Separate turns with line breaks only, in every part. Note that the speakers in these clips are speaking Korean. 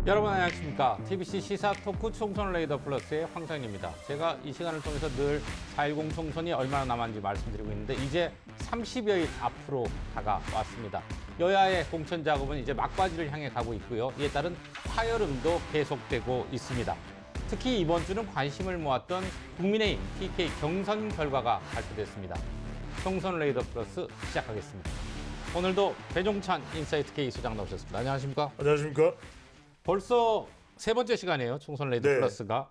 여러분 안녕하십니까. TBC 시사 토크 총선 레이더 플러스의 황상입니다. 제가 이 시간을 통해서 늘 4.10 총선이 얼마나 남았는지 말씀드리고 있는데 이제 30여일 앞으로 다가왔습니다. 여야의 공천 작업은 이제 막바지를 향해 가고 있고요. 이에 따른 파열음도 계속되고 있습니다. 특히 이번 주는 관심을 모았던 국민의힘 TK 경선 결과가 발표됐습니다. 총선 레이더 플러스 시작하겠습니다. 오늘도 배종찬 인사이트 K 소장 나오셨습니다. 안녕하십니까?
안녕하십니까?
벌써 세 번째 시간이에요. 총선 레이더
네.
플러스가.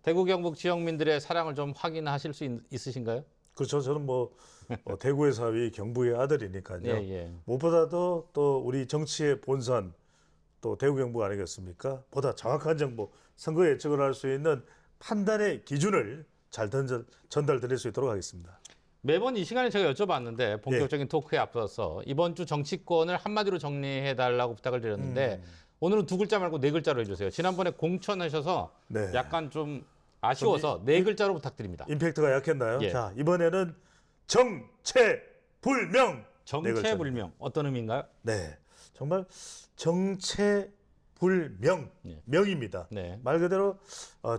대구 경북 지역민들의 사랑을 좀 확인하실 수 있으신가요?
그렇죠. 저는 대구의 사위, 경북의 아들이니까요.
예.
무엇보다도 또 우리 정치의 본산, 또 대구 경북 아니겠습니까? 보다 정확한 정보, 선거 예측을 할 수 있는 판단의 기준을 잘 전달드릴 수 있도록 하겠습니다.
매번 이 시간에 제가 여쭤봤는데 본격적인 토크에 앞서서 이번 주 정치권을 한마디로 정리해달라고 부탁을 드렸는데 오늘은 두 글자 말고 네 글자로 해주세요. 지난번에 공천하셔서
네.
약간 좀 아쉬워서 네 글자로 부탁드립니다.
임팩트가 약했나요?
예.
자, 이번에는 정체불명. 네 글자입니다.
정체불명 어떤 의미인가요?
네, 정말 정체불명
네.
명입니다.
네.
말 그대로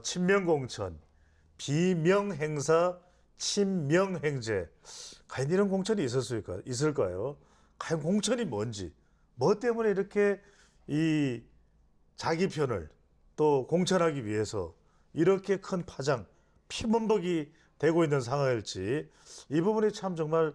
친명공천, 비명행사, 친명행제. 과연 이런 공천이 있을까요? 과연 공천이 뭔지, 뭐 때문에 이렇게 이 자기 편을 또 공천하기 위해서 이렇게 큰 파장, 피범벅이 되고 있는 상황일지 이 부분이 참 정말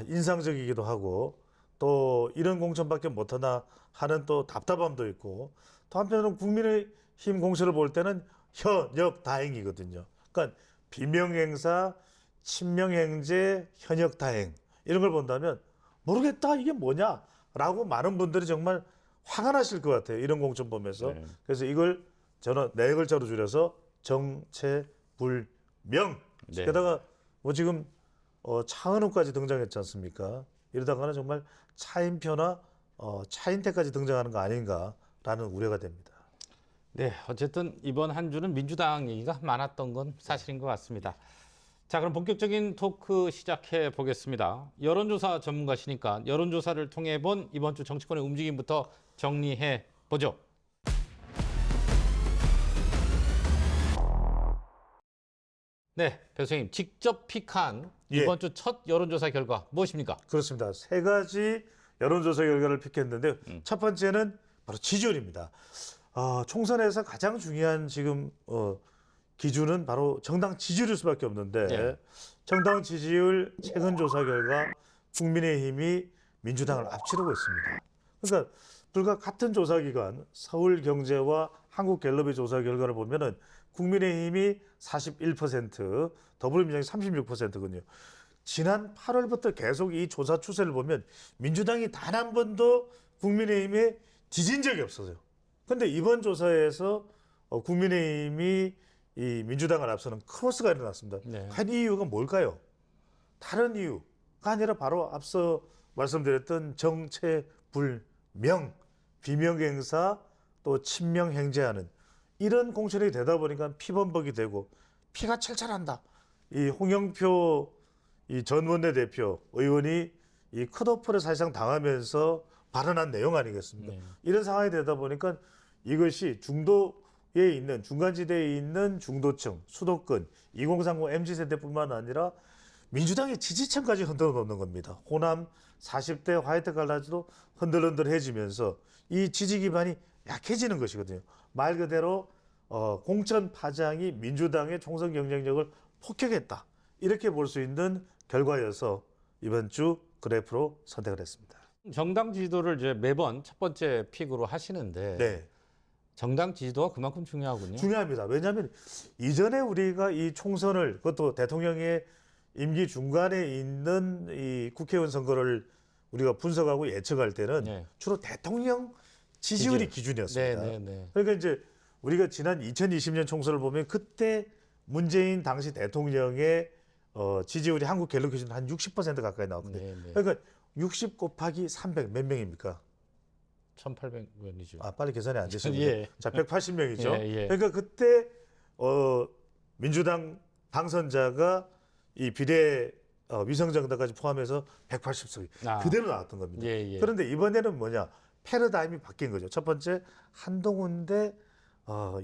인상적이기도 하고 또 이런 공천밖에 못하나 하는 또 답답함도 있고 또 한편으로는 국민의힘 공천을 볼 때는 현역 다행이거든요. 그러니까 비명행사, 친명행제, 현역 다행 이런 걸 본다면 모르겠다 이게 뭐냐라고 많은 분들이 정말 화가 나실 것 같아요. 이런 공천 보면서.
네.
그래서 이걸 저는 네 글자로 줄여서 정체불명.
네.
게다가 지금 차은우까지 등장했지 않습니까? 이러다가는 정말 차인표나 차인태까지 등장하는 거 아닌가라는 우려가 됩니다.
네, 어쨌든 이번 한 주는 민주당 얘기가 많았던 건 사실인 것 같습니다. 자, 그럼 본격적인 토크 시작해 보겠습니다. 여론조사 전문가시니까 여론조사를 통해 본 이번 주 정치권의 움직임부터 정리해 보죠. 네, 배수님 직접 픽한
예.
이번 주 첫 여론조사 결과 무엇입니까?
그렇습니다. 세 가지 여론조사 결과를 픽했는데 첫 번째는 바로 지지율입니다. 총선에서 가장 중요한 지금 기준은 바로 정당 지지율일 수밖에 없는데
네.
정당 지지율 최근 조사 결과 국민의힘이 민주당을 앞지르고 있습니다. 그러니까 불과 같은 조사기관 서울경제와 한국갤럽의 조사 결과를 보면은 국민의힘이 41%, 더불어민주당이 36%거든요. 지난 8월부터 계속 이 조사 추세를 보면 민주당이 단 한 번도 국민의힘에 뒤진 적이 없어요. 그런데 이번 조사에서 국민의힘이 이 민주당을 앞서는 크로스가 일어났습니다.
네.
과연 이 이유가 뭘까요? 다른 이유가 아니라 바로 앞서 말씀드렸던 정체불명, 비명행사 또 친명행제하는 이런 공천이 되다 보니까 피범벅이 되고 피가 철철한다. 이 홍영표 이 전 원내대표 의원이 이 컷오프를 사실상 당하면서 발언한 내용 아니겠습니까?
네.
이런 상황이 되다 보니까 이것이 중도에 있는 중간지대에 있는 중도층, 수도권, 2030 MZ세대뿐만 아니라 민주당의 지지층까지 흔들어 놓는 겁니다. 호남 40대 화이트 갈라지도 흔들흔들해지면서 이 지지 기반이 약해지는 것이거든요. 말 그대로 공천 파장이 민주당의 총선 경쟁력을 폭격했다. 이렇게 볼 수 있는 결과여서 이번 주 그래프로 선택을 했습니다.
정당 지지도를 이제 매번 첫 번째 픽으로 하시는데
네.
정당 지지도가 그만큼 중요하군요.
중요합니다. 왜냐하면 이전에 우리가 이 총선을 그것도 대통령의 임기 중간에 있는 이 국회의원 선거를 우리가 분석하고 예측할 때는
네.
주로 대통령 지지율이 기준이었습니다.
네.
그러니까 이제 우리가 지난 2020년 총선을 보면 그때 문재인 당시 대통령의 지지율이 한국 갤럽 기준 한 60% 가까이 나왔거든요.
네.
그러니까 60 곱하기 300 몇 명입니까?
1,800원이죠.
빨리 계산이 안 되시는데.
예.
자, 180명이죠.
예.
그러니까 그때 민주당 당선자가 이 비례 위성정당까지 포함해서 180석 그대로 나왔던 겁니다.
예.
그런데 이번에는 뭐냐? 패러다임이 바뀐 거죠. 첫 번째 한동훈 대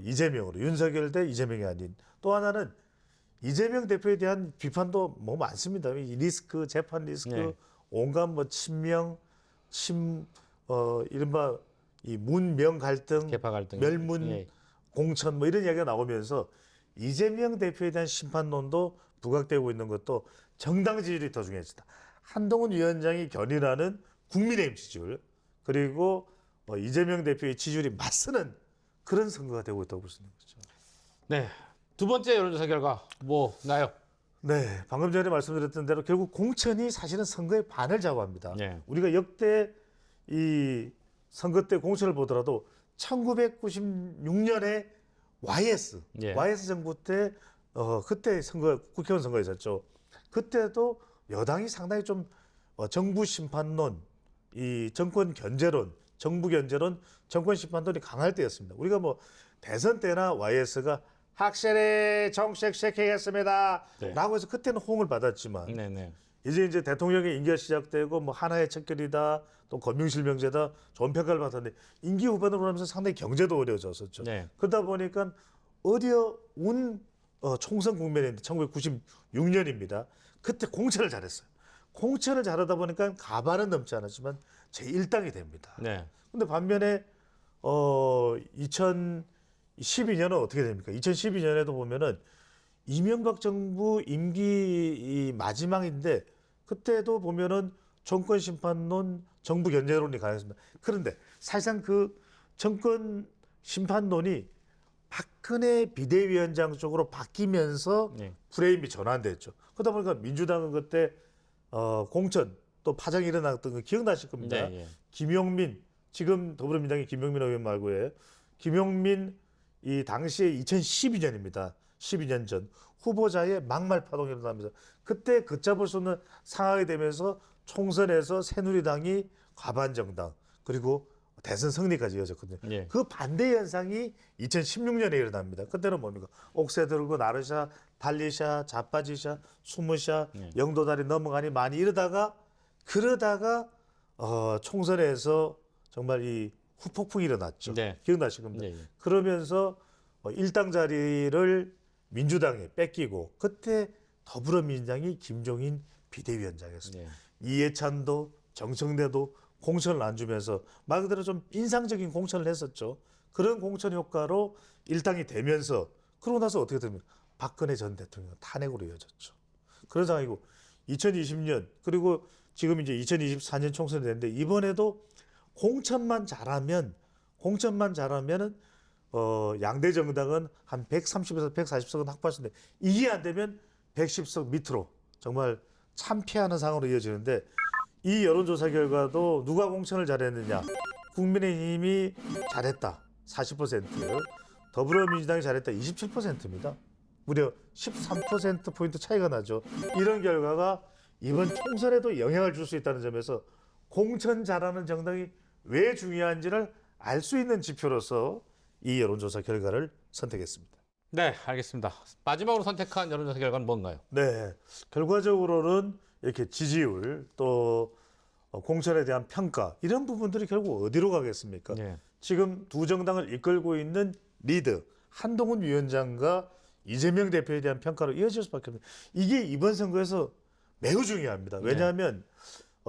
이재명으로 윤석열 대 이재명이 아닌 또 하나는 이재명 대표에 대한 비판도 뭐 많습니다. 이 리스크, 재판 리스크,
네.
온갖 뭐 친명, 이른바 이 문명 갈등,
개파 갈등,
멸문,
예.
공천 뭐 이런 이야기가 나오면서 이재명 대표에 대한 심판론도 부각되고 있는 것도 정당 지지율이 더 중요해졌다. 한동훈 위원장이 견인하는 국민의힘 지지율 그리고 이재명 대표의 지지율이 맞서는 그런 선거가 되고 있다고 볼 수 있는 거죠.
네. 두 번째 여론조사 결과 뭐나요?
네, 방금 전에 말씀드렸던 대로 결국 공천이 사실은 선거의 반을 좌우합니다.
예.
우리가 역대 이 선거 때 공천을 보더라도 1996년에 YS 정부 때 그때 선거 국회의원 선거 있었죠. 그때도 여당이 상당히 좀 정부 심판론, 이 정권 견제론, 정부 견제론, 정권 심판론이 강할 때였습니다. 우리가 뭐 대선 때나 YS가 확실히 정책시키겠습니다.
네.
라고 해서 그때는 호응을 받았지만
네네.
이제 대통령의 임기가 시작되고 뭐 하나의 척결이다, 또 검증실명제다, 좋은 평가를 받았는데 임기 후반으로 하면서 상당히 경제도 어려워졌었죠.
네.
그러다 보니까 어려운 총선 국면인데 1996년입니다. 그때 공천을 잘했어요. 공천을 잘하다 보니까 가반은 넘지 않았지만 제1당이 됩니다.
네.
근데 반면에 2012년은 어떻게 됩니까? 2012년에도 보면은 이명박 정부 임기 마지막인데 그때도 보면은 정권 심판론, 정부 견제론이 가능했습니다. 그런데 사실상 그 정권 심판론이 박근혜 비대위원장 쪽으로 바뀌면서
네.
프레임이 전환됐죠. 그러다 보니까 민주당은 그때 공천 또 파장이 일어났던 거 기억나실 겁니다.
네, 예.
김용민 지금 더불어민주당의 김용민 의원 말고요. 김용민 이 당시에 2012년입니다. 12년 전 후보자의 막말 파동이 일어나면서 그때 걷잡을 수 없는 상황이 되면서 총선에서 새누리당이 과반 정당 그리고 대선 승리까지 이어졌거든요.
예.
그 반대 현상이 2016년에 일어납니다. 그때는 뭡니까? 옥새 들고 나르샤, 달리샤, 자빠지샤, 수무샤, 영도다리 넘어가니 많이 그러다가 총선에서 정말 이 후폭풍이 일어났죠.
네.
기억나실 겁니다.
네, 예.
그러면서 일당 자리를 민주당에 뺏기고 그때 더불어민주당이 김종인 비대위원장이었습니다.
네.
이해찬도 정청래도 공천을 안 주면서 말 그대로 좀 인상적인 공천을 했었죠. 그런 공천 효과로 일당이 되면서 그러고 나서 어떻게 됩니까? 박근혜 전 대통령 탄핵으로 이어졌죠. 그런 상황이고 2020년 그리고 지금 이제 2024년 총선이 됐는데 이번에도 공천만 잘하면은 양대 정당은 한 130에서 140석은 확보할 수 있는데 이게 안 되면 110석 밑으로 정말 참패하는 상황으로 이어지는데 이 여론조사 결과도 누가 공천을 잘했느냐? 국민의힘이 잘했다 40%, 더불어민주당이 잘했다 27%입니다. 무려 13%포인트 차이가 나죠. 이런 결과가 이번 총선에도 영향을 줄 수 있다는 점에서 공천 잘하는 정당이 왜 중요한지를 알 수 있는 지표로서 이 여론조사 결과를 선택했습니다.
네, 알겠습니다. 마지막으로 선택한 여론조사 결과는 뭔가요?
네, 결과적으로는 이렇게 지지율 또 공천에 대한 평가 이런 부분들이 결국 어디로 가겠습니까?
네.
지금 두 정당을 이끌고 있는 리더 한동훈 위원장과 이재명 대표에 대한 평가로 이어질 수밖에 없습니다. 이게 이번 선거에서 매우 중요합니다. 왜냐하면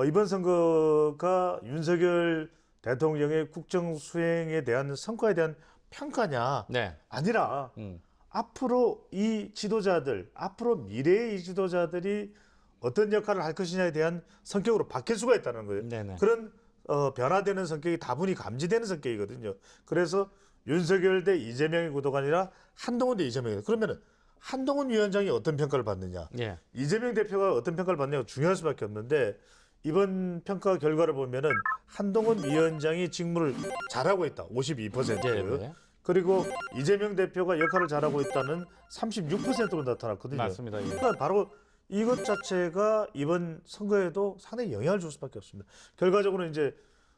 이번 선거가 윤석열 대통령의 국정 수행에 대한 성과에 대한 평가냐
네.
아니라 앞으로 이 지도자들, 앞으로 미래의 이 지도자들이 어떤 역할을 할 것이냐에 대한 성격으로 바뀔 수가 있다는 거예요.
네네.
그런 변화되는 성격이 다분히 감지되는 성격이거든요. 그래서 윤석열 대 이재명의 구도가 아니라 한동훈 대 이재명이에요. 그러면은 한동훈 위원장이 어떤 평가를 받느냐,
예.
이재명 대표가 어떤 평가를 받느냐가 중요할 수밖에 없는데 이번 평가 결과를 보면은 한동훈 위원장이 직무를 잘하고 있다, 52%.
네, 네.
그리고 이재명 대표가 역할을 잘하고 있다는 36%로 나타났거든요.
맞습니다. 예.
그러니까 바로 이것 자체가 이번 선거에도 상당히 영향을 줄 수밖에 없습니다. 결과적으로 이제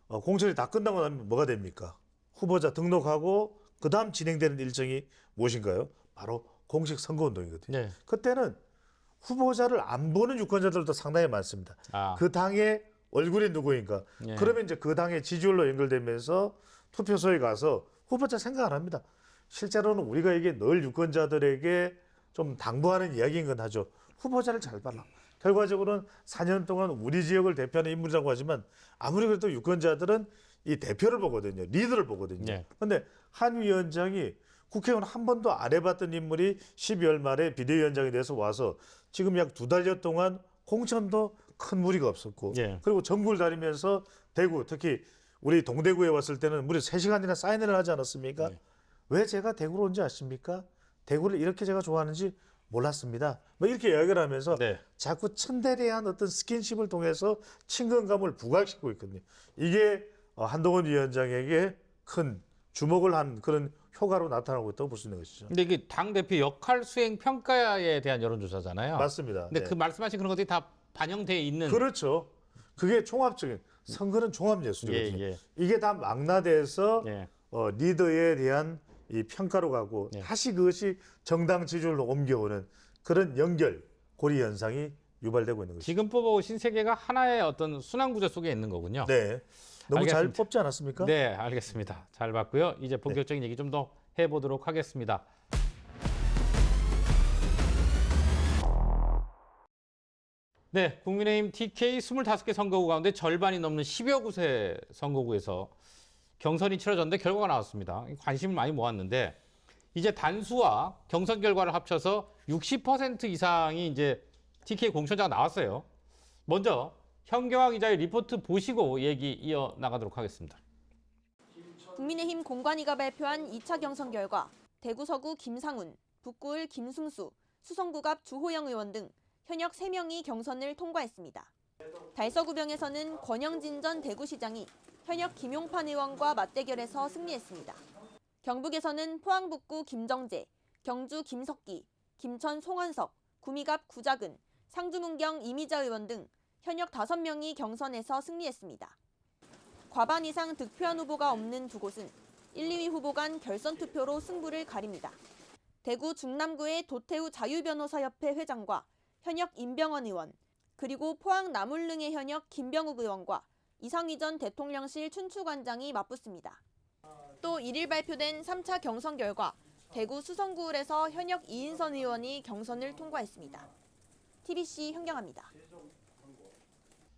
공천이 다 끝나고 나면 뭐가 됩니까? 후보자 등록하고 그 다음 진행되는 일정이 무엇인가요? 바로 공식 선거운동이거든요.
네.
그때는 후보자를 안 보는 유권자들도 상당히 많습니다.
아.
그 당의 얼굴이 누구인가.
예.
그러면 이제 그 당의 지지율로 연결되면서 투표소에 가서 후보자 생각 안 합니다. 실제로는 우리가 이게 늘 유권자들에게 좀 당부하는 이야기인 건 하죠. 후보자를 잘 봐라. 결과적으로는 4년 동안 우리 지역을 대표하는 인물이라고 하지만 아무리 그래도 유권자들은 이 대표를 보거든요. 리더를 보거든요. 그런데
예.
한 위원장이 국회의원 한 번도 안 해봤던 인물이 12월 말에 비대위원장이 돼서 와서 지금 약 2달여 동안 공천도 큰 무리가 없었고
예.
그리고 전국을 다니면서 대구 특히 우리 동대구에 왔을 때는 무려 3시간이나 사인회를 하지 않았습니까?
예.
왜 제가 대구로 온지 아십니까? 대구를 이렇게 제가 좋아하는지 몰랐습니다. 뭐 이렇게 이야기를 하면서
네.
자꾸 천대대한 어떤 스킨십을 통해서 친근감을 부각시키고 있거든요. 이게 한동훈 위원장에게 큰 주목을 한 그런 효과로 나타나고 있다고 볼 수 있는 것이죠.
근데 이게 당 대표 역할 수행 평가에 대한 여론조사잖아요.
맞습니다.
근데
네.
그 말씀하신 그런 것들이 다 반영돼 있는.
그렇죠. 그게 종합적인 선거는 종합 예술이거든요.
예, 예.
이게 다 망라돼서
예.
리더에 대한 이 평가로 가고
예.
다시 그것이 정당 지지율로 옮겨오는 그런 연결 고리 현상이 유발되고 있는 것이죠.
지금 뽑아오신 세 개가 하나의 어떤 순환 구조 속에 있는 거군요.
네, 너무 잘
알겠습니다.
뽑지 않았습니까?
네, 알겠습니다. 잘 봤고요. 이제 본격적인 얘기 좀 더 해보도록 하겠습니다. 네, 국민의힘 TK 25개 선거구 가운데 절반이 넘는 10여 곳의 선거구에서 경선이 치러졌는데 결과가 나왔습니다. 관심을 많이 모았는데 이제 단수와 경선 결과를 합쳐서 60% 이상이 이제 TK 공천자가 나왔어요. 먼저 현경화 기자의 리포트 보시고 얘기 이어나가도록 하겠습니다.
국민의힘 공관위가 발표한 2차 경선 결과 대구 서구 김상훈, 북구을 김승수, 수성구갑 주호영 의원 등 현역 3명이 경선을 통과했습니다. 달서구병에서는 권영진 전 대구시장이 현역 김용판 의원과 맞대결해서 승리했습니다. 경북에서는 포항 북구 김정재, 경주 김석기, 김천 송원석, 구미갑 구작은, 상주 문경 이미자 의원 등 현역 5명이 경선에서 승리했습니다. 과반 이상 득표한 후보가 없는 두 곳은 1, 2위 후보 간 결선 투표로 승부를 가립니다. 대구 중남구의 도태우 자유변호사협회 회장과 현역 임병원 의원, 그리고 포항 남울릉의 현역 김병욱 의원과 이상희 전 대통령실 춘추관장이 맞붙습니다. 또 1일 발표된 3차 경선 결과 대구 수성구을에서 현역 이인선 의원이 경선을 통과했습니다. TBC 현경아입니다.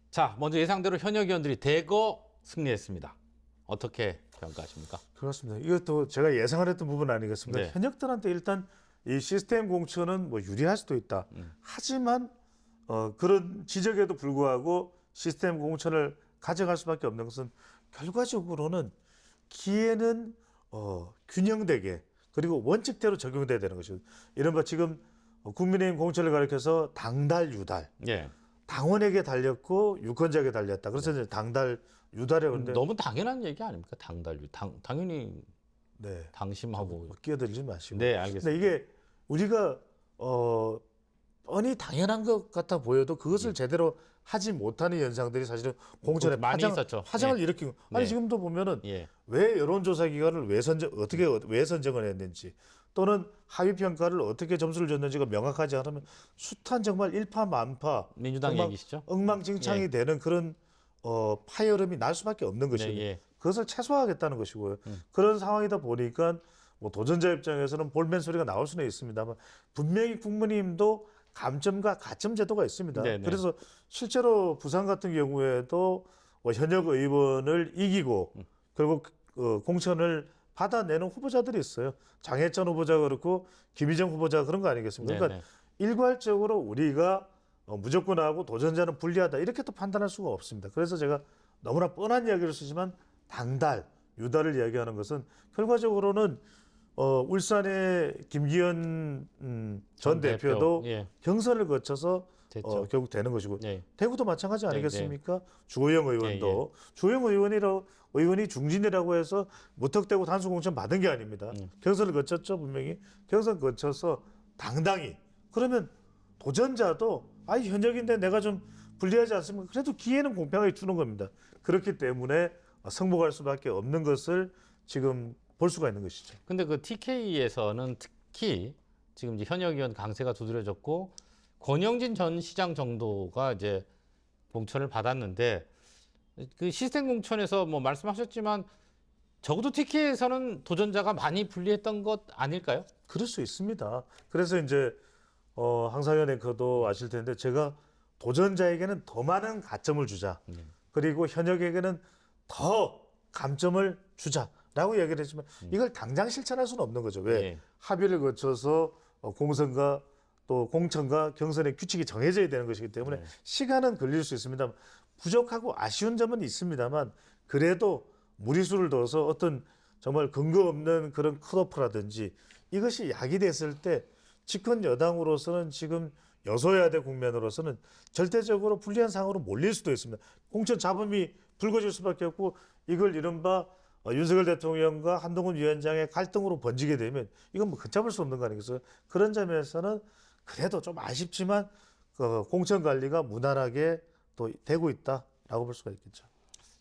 자, 먼저 예상대로 현역 의원들이 대거 승리했습니다. 어떻게 평가하십니까?
그렇습니다. 이것도 제가 예상을 했던 부분 아니겠습니까?
네.
현역들한테 일단 이 시스템 공천은 뭐 유리할 수도 있다. 하지만 그런 지적에도 불구하고 시스템 공천을 가져갈 수밖에 없는 것은 결과적으로는 기회는 균형되게 그리고 원칙대로 적용돼야 되는 것이죠. 이른바 지금 국민의힘 공천을 가리켜서 당달 유달,
예.
당원에게 달렸고 유권자에게 달렸다. 그래서 이제 당달 유달이라고 하는데
너무 당연한 얘기 아닙니까? 당달류. 당연히
네.
당심하고.
끼어들지 마시고.
네, 알겠습니다.
근데 이게 우리가 뻔히 당연한 것 같아 보여도 그것을 제대로 하지 못하는 현상들이 사실은 공천에
많이 있었죠.
파장을 일으키고 아니
네.
지금도 보면은
예.
왜 여론조사 기관을 왜 선정을 했는지 또는 하위 평가를 어떻게 점수를 줬는지가 명확하지 않으면 숱한 정말 일파만파
민주당
정말
얘기시죠?
엉망진창이
예.
되는 그런 파열음이 날 수밖에 없는 것이고
네, 예.
그것을 최소화하겠다는 것이고요. 그런 상황이다 보니까 뭐 도전자 입장에서는 볼멘 소리가 나올 수는 있습니다만 분명히 국민의힘도 감점과 가점 제도가 있습니다.
네네.
그래서 실제로 부산 같은 경우에도 현역 의원을 이기고 그리고 공천을 받아내는 후보자들이 있어요. 장해찬 후보자가 그렇고 김희정 후보자가 그런 거 아니겠습니까? 그러니까
네네.
일괄적으로 우리가 무조건하고 도전자는 불리하다 이렇게 또 판단할 수가 없습니다. 그래서 제가 너무나 뻔한 이야기를 쓰지만 당달, 유달을 이야기하는 것은 결과적으로는 울산의 김기현 전 대표도
예.
경선을 거쳐서
됐죠.
결국 되는 것이고
예.
대구도 마찬가지
네,
아니겠습니까? 주호영 의원도 주호영 의원이 중진이라고 해서 무턱대고 단수 공천 받은 게 아닙니다. 경선을 거쳤죠 분명히 경선 거쳐서 당당히 그러면 도전자도 현역인데 내가 좀 불리하지 않습니까? 그래도 기회는 공평하게 주는 겁니다. 그렇기 때문에 승복할 수밖에 없는 것을 지금 볼 수가 있는 것이죠.
근데 그 TK에서는 특히 지금 이제 현역 의원 강세가 두드려졌고 권영진 전 시장 정도가 이제 공천을 받았는데 그 시스템 공천에서 뭐 말씀하셨지만 적어도 TK에서는 도전자가 많이 불리했던 것 아닐까요?
그럴 수 있습니다. 그래서 이제 황상현 앵커도 아실 텐데 제가 도전자에게는 더 많은 가점을 주자. 그리고 현역에게는 더 감점을 주자라고 이야기를 했지만 이걸 당장 실천할 수는 없는 거죠. 왜?
예.
합의를 거쳐서 공선과 또 공천과 경선의 규칙이 정해져야 되는 것이기 때문에 시간은 걸릴 수 있습니다. 부족하고 아쉬운 점은 있습니다만 그래도 무리수를 둬서 어떤 정말 근거 없는 그런 컷오프라든지 이것이 야기됐을 때 집권 여당으로서는 지금 여소야대 국면으로서는 절대적으로 불리한 상황으로 몰릴 수도 있습니다. 공천 잡음이 불거질 수밖에 없고 이걸 이른바 윤석열 대통령과 한동훈 위원장의 갈등으로 번지게 되면 이건 뭐 걷잡을 수 없는 거 아니겠어요? 그런 점에서는 그래도 좀 아쉽지만 공천 관리가 무난하게 또 되고 있다라고 볼 수가 있겠죠.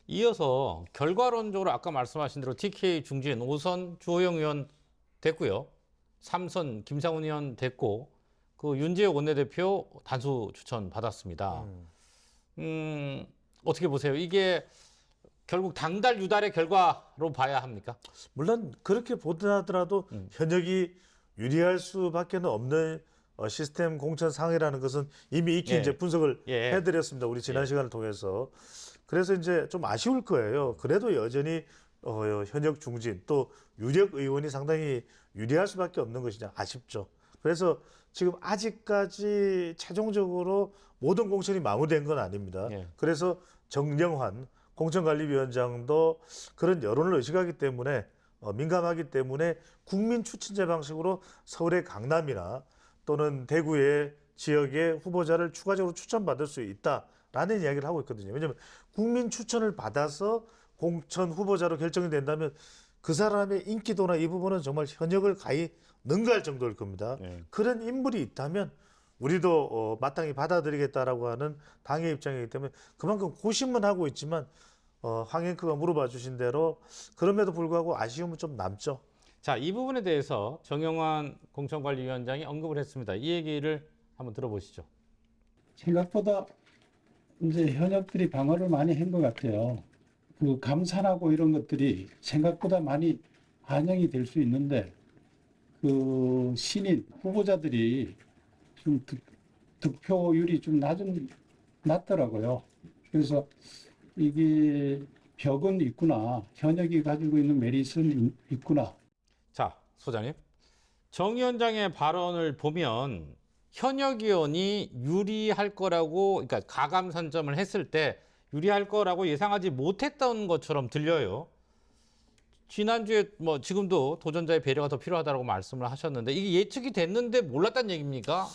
이어서 결과론적으로 아까 말씀하신 대로 TK 중진 5선 주호영 의원 됐고요. 3선 김상훈 의원 됐고 그 윤재욱 원내대표 단수 추천 받았습니다. 어떻게 보세요? 이게 결국 당달 유달의 결과로 봐야 합니까?
물론 그렇게 보더라도 현역이 유리할 수밖에 없는 시스템 공천 상황이라는 것은 이미 익히
예.
이제 분석을
예.
해드렸습니다. 우리 지난 시간을 통해서. 그래서 이제 좀 아쉬울 거예요. 그래도 여전히 현역 중진 또 유력 의원이 상당히 유리할 수밖에 없는 것이냐 아쉽죠. 그래서 지금 아직까지 최종적으로 모든 공천이 마무리된 건 아닙니다.
예.
그래서 정영환 공천관리위원장도 그런 여론을 의식하기 때문에 민감하기 때문에 국민 추천제 방식으로 서울의 강남이나 또는 대구의 지역의 후보자를 추가적으로 추천받을 수 있다라는 이야기를 하고 있거든요. 왜냐하면 국민 추천을 받아서 공천 후보자로 결정이 된다면 그 사람의 인기도나 이 부분은 정말 현역을 가히 능가할 정도일 겁니다.
네.
그런 인물이 있다면 우리도 마땅히 받아들이겠다라고 하는 당의 입장이기 때문에 그만큼 고심은 하고 있지만 황 앵커가 물어봐 주신 대로 그럼에도 불구하고 아쉬움은 좀 남죠.
자, 이 부분에 대해서 정영환 공천관리위원장이 언급을 했습니다. 이 얘기를 한번 들어보시죠.
생각보다 이제 현역들이 방어를 많이 한 것 같아요. 그 감산하고 이런 것들이 생각보다 많이 반영이 될 수 있는데 그 신인 후보자들이 좀 득표율이 좀 낮더라고요. 그래서 이게 벽은 있구나, 현역이 가지고 있는 메리트는 있구나.
자, 소장님. 정 위원장의 발언을 보면 현역 의원이 유리할 거라고, 그러니까 가감 선점을 했을 때 유리할 거라고 예상하지 못했던 것처럼 들려요. 지난주에 뭐 지금도 도전자의 배려가 더 필요하다고 말씀을 하셨는데 이게 예측이 됐는데 몰랐다는 얘기입니까?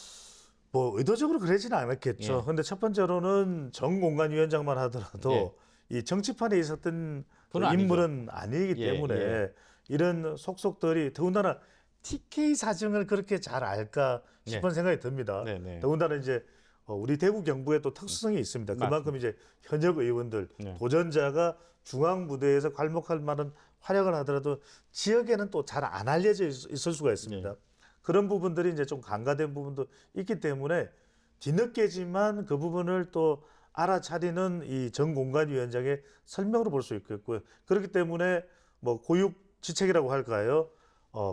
뭐 의도적으로 그러지는 않았겠죠.
예.
근데 첫 번째로는 정공관위원장만 하더라도
예.
이 정치판에 있었던
분은
인물은 아니기
예,
때문에
예.
이런 속속들이 더군다나 TK 사정을 그렇게 잘 알까 싶은 생각이 듭니다.
네네.
더군다나 이제 우리 대구 경북에 또 특수성이 있습니다. 그만큼 이제 현역 의원들,
네.
도전자가 중앙 무대에서 괄목할 만한 활약을 하더라도 지역에는 또 잘 안 알려져 있을 수가 있습니다.
네.
그런 부분들이 이제 좀 간과된 부분도 있기 때문에 뒤늦게지만 그 부분을 또 알아차리는 이 정공관위원장의 설명으로 볼 수 있겠고요. 그렇기 때문에 뭐 고육지책이라고 할까요?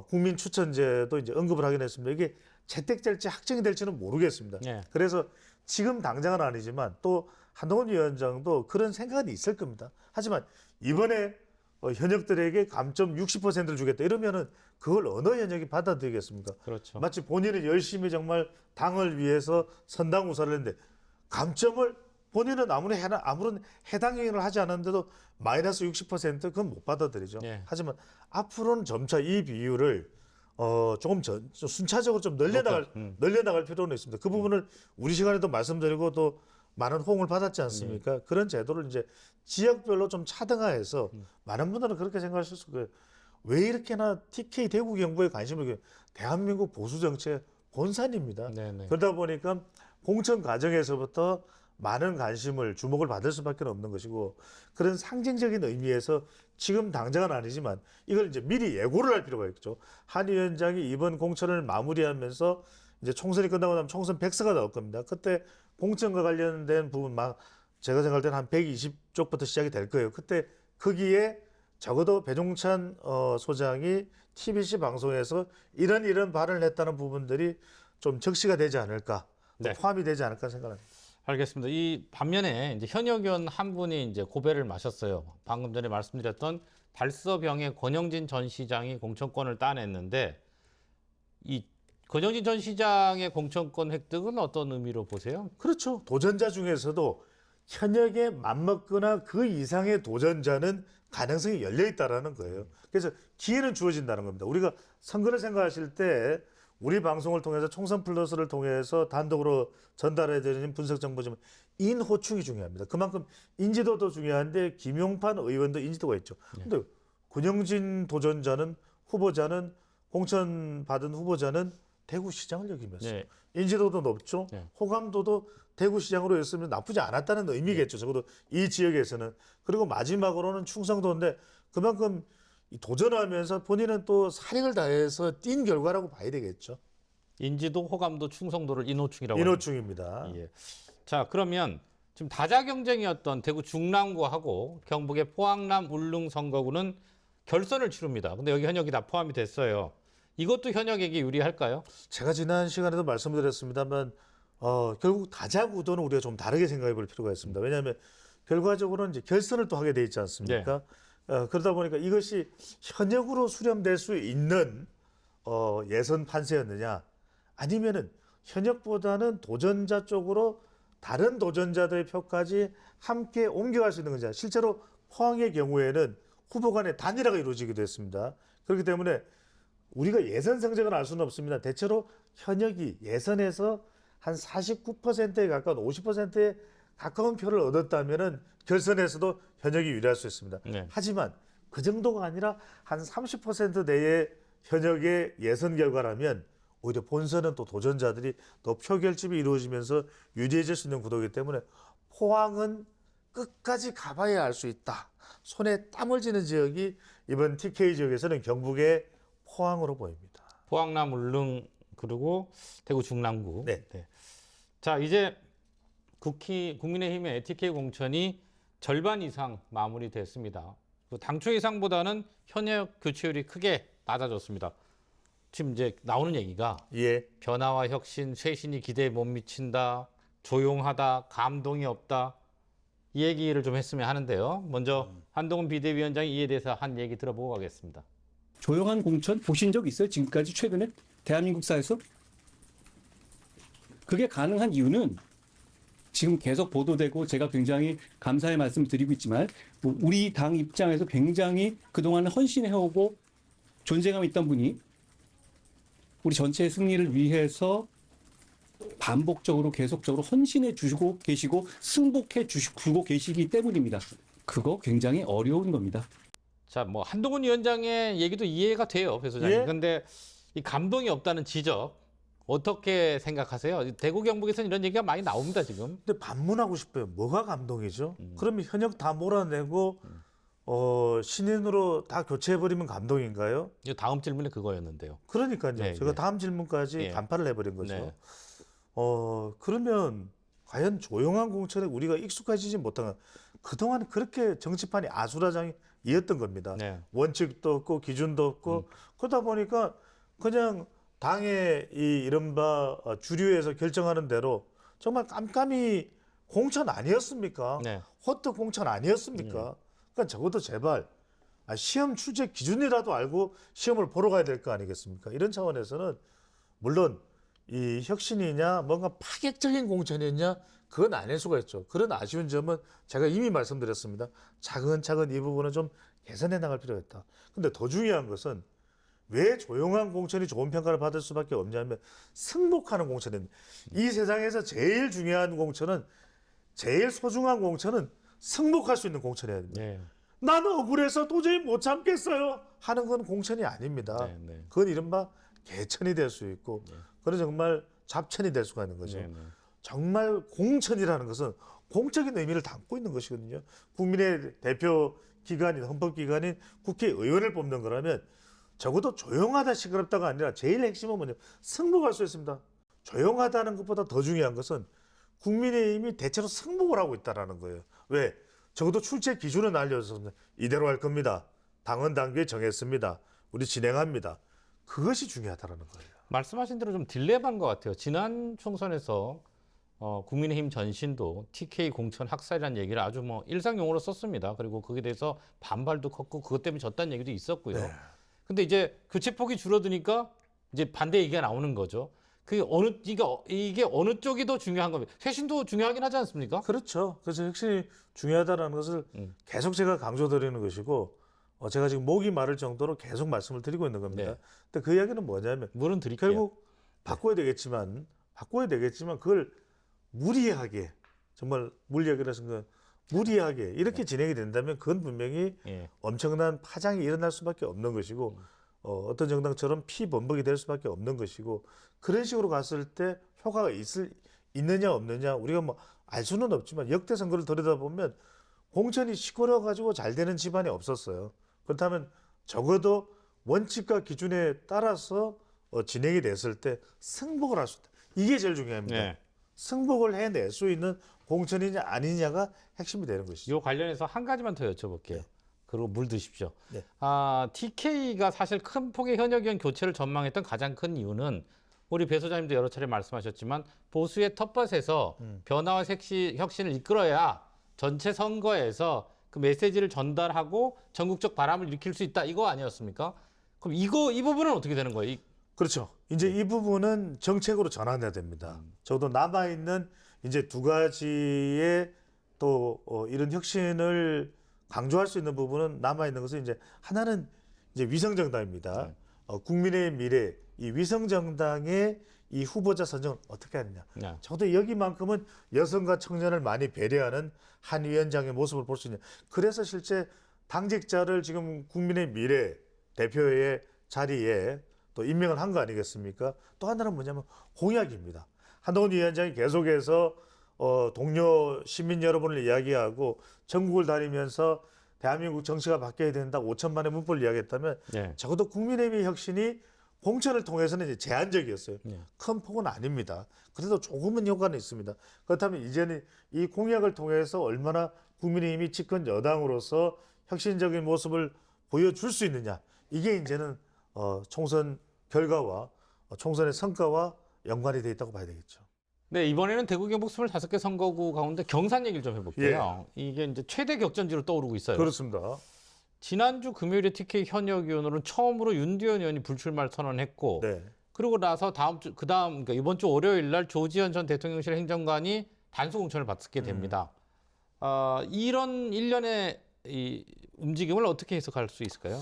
국민 추천제도 이제 언급을 하긴 했습니다. 이게 채택될지 확정이 될지는 모르겠습니다.
네.
그래서 지금 당장은 아니지만 또 한동훈 위원장도 그런 생각은 있을 겁니다. 하지만 이번에 현역들에게 감점 60%를 주겠다 이러면은 그걸 어느 현역이 받아들이겠습니까?
그렇죠.
마치 본인은 열심히 정말 당을 위해서 선당우사를 했는데 감점을 본인은 아무런 해당 행위를 하지 않았는데도 마이너스 60% 그건 못 받아들이죠.
네.
하지만 앞으로는 점차 이 비율을 조금 좀 순차적으로 좀 늘려나갈 필요는 있습니다. 그 부분을 우리 시간에도 말씀드리고 또 많은 호응을 받았지 않습니까? 그런 제도를 이제 지역별로 좀 차등화해서 많은 분들은 그렇게 생각하실 수 있어요. 왜 이렇게나 TK 대구 경북에 관심을 대한민국 보수 정치의 본산입니다.
네네.
그러다 보니까 공천 과정에서부터 많은 관심을 주목을 받을 수밖에 없는 것이고 그런 상징적인 의미에서 지금 당장은 아니지만 이걸 이제 미리 예고를 할 필요가 있죠. 한 위원장이 이번 공천을 마무리하면서 이제 총선이 끝나고 나면 총선 백서가 나올 겁니다. 그때 공천과 관련된 부분 막 제가 생각할 때는 한 120쪽부터 시작이 될 거예요. 그때 거기에 적어도 배종찬 소장이 TBC 방송에서 이런 발언을 했다는 부분들이 좀 적시가 되지 않을까, 또
네.
포함이 되지 않을까 생각합니다.
알겠습니다. 이 반면에 이제 현역 의원 한 분이 이제 고배를 마셨어요. 방금 전에 말씀드렸던 달서병의 권영진 전 시장이 공천권을 따냈는데 이 권영진 전 시장의 공천권 획득은 어떤 의미로 보세요?
그렇죠. 도전자 중에서도 현역에 맞먹거나 그 이상의 도전자는 가능성이 열려 있다라는 거예요. 그래서 기회는 주어진다는 겁니다. 우리가 선거를 생각하실 때 우리 방송을 통해서 총선 플러스를 통해서 단독으로 전달해 드리는 분석 정보지만 인호충이 중요합니다. 그만큼 인지도도 중요한데 김용판 의원도 인지도가 있죠. 근데 권영진 도전자는 후보자는 공천 받은 후보자는 대구시장을 역임했어요.
네.
인지도도 높죠.
네.
호감도도 대구시장으로 했으면 나쁘지 않았다는 의미겠죠. 적어도 이 지역에서는. 그리고 마지막으로는 충성도인데 그만큼 이 도전하면서 본인은 또 사력을 다해서 뛴 결과라고 봐야 되겠죠.
인지도, 호감도, 충성도를 인호충이라고
인호충입니다.
합니다. 예. 자, 그러면 지금 다자 경쟁이었던 대구 중랑구하고 경북의 포항남 울릉 선거구는 결선을 치릅니다. 근데 여기 현역이 다 포함이 됐어요. 이것도 현역에게 유리할까요?
제가 지난 시간에도 말씀드렸습니다만 결국 다자구도는 우리가 좀 다르게 생각해 볼 필요가 있습니다. 왜냐하면 결과적으로는 이제 결선을 또 하게 돼 있지 않습니까? 그러다 보니까 이것이 현역으로 수렴될 수 있는 예선 판세였느냐 아니면은 현역보다는 도전자 쪽으로 다른 도전자들의 표까지 함께 옮겨갈 수 있는 건지 실제로 포항의 경우에는 후보 간의 단일화가 이루어지기도 했습니다. 그렇기 때문에 우리가 예선 성적은 알 수는 없습니다. 대체로 현역이 예선에서 한 49%에 가까운 50%에 가까운 표를 얻었다면은 결선에서도 현역이 유리할 수 있습니다.
네.
하지만 그 정도가 아니라 한 30% 내의 현역의 예선 결과라면 오히려 본선은 또 도전자들이 더 표결집이 이루어지면서 유리해질 수 있는 구도이기 때문에 포항은 끝까지 가봐야 알 수 있다. 손에 땀을 쥐는 지역이 이번 TK 지역에서는 경북의 포항으로 보입니다.
포항남 울릉 그리고 대구 중랑구.
네.
자, 이제 국민의힘의 TK 공천이 절반 이상 마무리됐습니다. 그 당초 예상보다는 현역 교체율이 크게 낮아졌습니다. 지금 이제 나오는 얘기가
예.
변화와 혁신, 쇄신이 기대에 못 미친다, 조용하다, 감동이 없다. 이 얘기를 좀 했으면 하는데요. 먼저 한동훈 비대위원장이 이에 대해서 한 얘기 들어보고 가겠습니다.
조용한 공천 보신 적 있어요? 지금까지 최근에 대한민국 사에서? 그게 가능한 이유는 지금 계속 보도되고 제가 굉장히 감사의 말씀 드리고 있지만 우리 당 입장에서 굉장히 그동안 헌신해오고 존재감 있던 분이 우리 전체의 승리를 위해서 반복적으로 계속적으로 헌신해 주시고 계시고 승복해 주고 계시기 때문입니다. 그거 굉장히 어려운 겁니다.
자, 뭐 한동훈 위원장의 얘기도 이해가 돼요, 배 소장님.
예?
근데 이 감동이 없다는 지적 어떻게 생각하세요? 대구 경북에서는 이런 얘기가 많이 나옵니다, 지금.
근데 반문하고 싶어요. 뭐가 감동이죠? 그러면 현역 다 몰아내고 신인으로 다 교체해버리면 감동인가요?
이 다음 질문이 그거였는데요.
그러니까요.
네,
제가
네.
다음 질문까지
네.
간파를 해버린 거죠.
네.
그러면 과연 조용한 공천에 우리가 익숙해지지 못한 그동안 그렇게 정치판이 아수라장이었던 겁니다.
네.
원칙도 없고 기준도 없고 그러다 보니까 그냥 당의 이 이른바 주류에서 결정하는 대로 정말 깜깜이 공천 아니었습니까?
네.
호떡 공천 아니었습니까? 그러니까 적어도 제발 시험 출제 기준이라도 알고 시험을 보러 가야 될 거 아니겠습니까? 이런 차원에서는 물론 이 혁신이냐 뭔가 파격적인 공천이냐 그건 아닐 수가 있죠. 그런 아쉬운 점은 제가 이미 말씀드렸습니다. 차근차근 이 부분은 좀 개선해 나갈 필요가 있다. 근데 더 중요한 것은 왜 조용한 공천이 좋은 평가를 받을 수밖에 없냐면 승복하는 공천입니다. 이 세상에서 제일 중요한 공천은 제일 소중한 공천은 승복할 수 있는 공천이어야 됩니다.
네.
나는 억울해서 도저히 못 참겠어요 하는 건 공천이 아닙니다.
네, 네.
그건 이른바 개천이 될 수 있고 그건 정말 잡천이 될 수가 있는 거죠.
네, 네.
정말 공천이라는 것은 공적인 의미를 담고 있는 것이거든요. 국민의 대표 기관인 헌법기관인 국회의원을 뽑는 거라면 적어도 조용하다 시끄럽다가 아니라 제일 핵심은 뭐냐 승복할 수 있습니다. 조용하다는 것보다 더 중요한 것은 국민의힘이 대체로 승복을 하고 있다라는 거예요. 왜? 적어도 출제 기준은 알려서 이대로 할 겁니다. 당헌 당규에 정했습니다. 우리 진행합니다. 그것이 중요하다라는 거예요.
말씀하신 대로 좀 딜레마인 것 같아요. 지난 총선에서 국민의힘 전신도 TK 공천 학살이라는 얘기를 아주 뭐 일상용어로 썼습니다. 그리고 거기에 대해서 반발도 컸고 그것 때문에 졌다는 얘기도 있었고요.
네.
근데 이제 교체폭이 줄어드니까 이제 반대 얘기가 나오는 거죠. 이게 어느 쪽이 더 중요한 겁니까? 쇄신도 중요하긴 하지 않습니까?
그렇죠. 그래서 혁신이 중요하다는 것을 계속 제가 강조드리는 것이고 제가 지금 목이 마를 정도로 계속 말씀을 드리고 있는 겁니다.
네.
근데 그 이야기는 뭐냐면
물은 드릴게요.
결국 바꿔야 되겠지만 그걸 무리하게 정말 물리학이라는 건 무리하게 이렇게 진행이 된다면 그건 분명히
예.
엄청난 파장이 일어날 수밖에 없는 것이고 어떤 정당처럼 피범벅이 될 수밖에 없는 것이고 그런 식으로 갔을 때 효과가 있느냐 없느냐 우리가 뭐 알 수는 없지만 역대 선거를 들여다보면 공천이 시끄러워 가지고 잘 되는 집안이 없었어요. 그렇다면 적어도 원칙과 기준에 따라서 진행이 됐을 때 승복을 할 수 있다. 이게 제일 중요합니다.
네.
승복을 해낼 수 있는 공천이냐 아니냐가 핵심이 되는 것이죠.
이 관련해서 한 가지만 더 여쭤볼게요.
네.
그리고 물 드십시오.
네.
TK가 사실 큰 폭의 현역 의원 교체를 전망했던 가장 큰 이유는 우리 배 소장님도 여러 차례 말씀하셨지만 보수의 텃밭에서 변화와 혁신을 이끌어야 전체 선거에서 그 메시지를 전달하고 전국적 바람을 일으킬 수 있다 이거 아니었습니까? 그럼 이 부분은 어떻게 되는 거예요?
그렇죠. 이제 이 부분은 정책으로 전환해야 됩니다. 저도 남아 있는 이제 두 가지의 또 이런 혁신을 강조할 수 있는 부분은 남아 있는 것은 이제 하나는 이제 위성정당입니다. 국민의 미래 이 위성정당의 이 후보자 선정을 어떻게 하느냐.
네.
저도 여기만큼은 여성과 청년을 많이 배려하는 한 위원장의 모습을 볼 수 있는. 그래서 실제 당직자를 지금 국민의 미래 대표의 자리에 또 임명을 한 거 아니겠습니까? 또 하나는 뭐냐면 공약입니다. 한동훈 위원장이 계속해서 동료 시민 여러분을 이야기하고 전국을 다니면서 대한민국 정치가 바뀌어야 된다고 5천만의 문법을 이야기했다면
네.
적어도 국민의힘 혁신이 공천을 통해서는 이제 제한적이었어요.
네.
큰 폭은 아닙니다. 그래도 조금은 효과는 있습니다. 그렇다면 이제는 이 공약을 통해서 얼마나 국민의힘이 집권 여당으로서 혁신적인 모습을 보여줄 수 있느냐. 이게 이제는 총선 결과와 총선의 성과와 연관이 돼 있다고 봐야 되겠죠.
네, 이번에는 대구 경북 25개 선거구 가운데 경산 얘기를 좀 해볼게요. 이게 이제 최대 격전지로 떠오르고 있어요.
그렇습니다.
지난주 금요일에 TK 현역 의원으로는 처음으로 윤두현 의원이 불출마를 선언했고
네.
그러고 나서 그러니까 이번 주 월요일 날 조지현 전 대통령실 행정관이 단수 공천을 받게 됩니다. 이런 일련의 이 움직임을 어떻게 해석할 수 있을까요?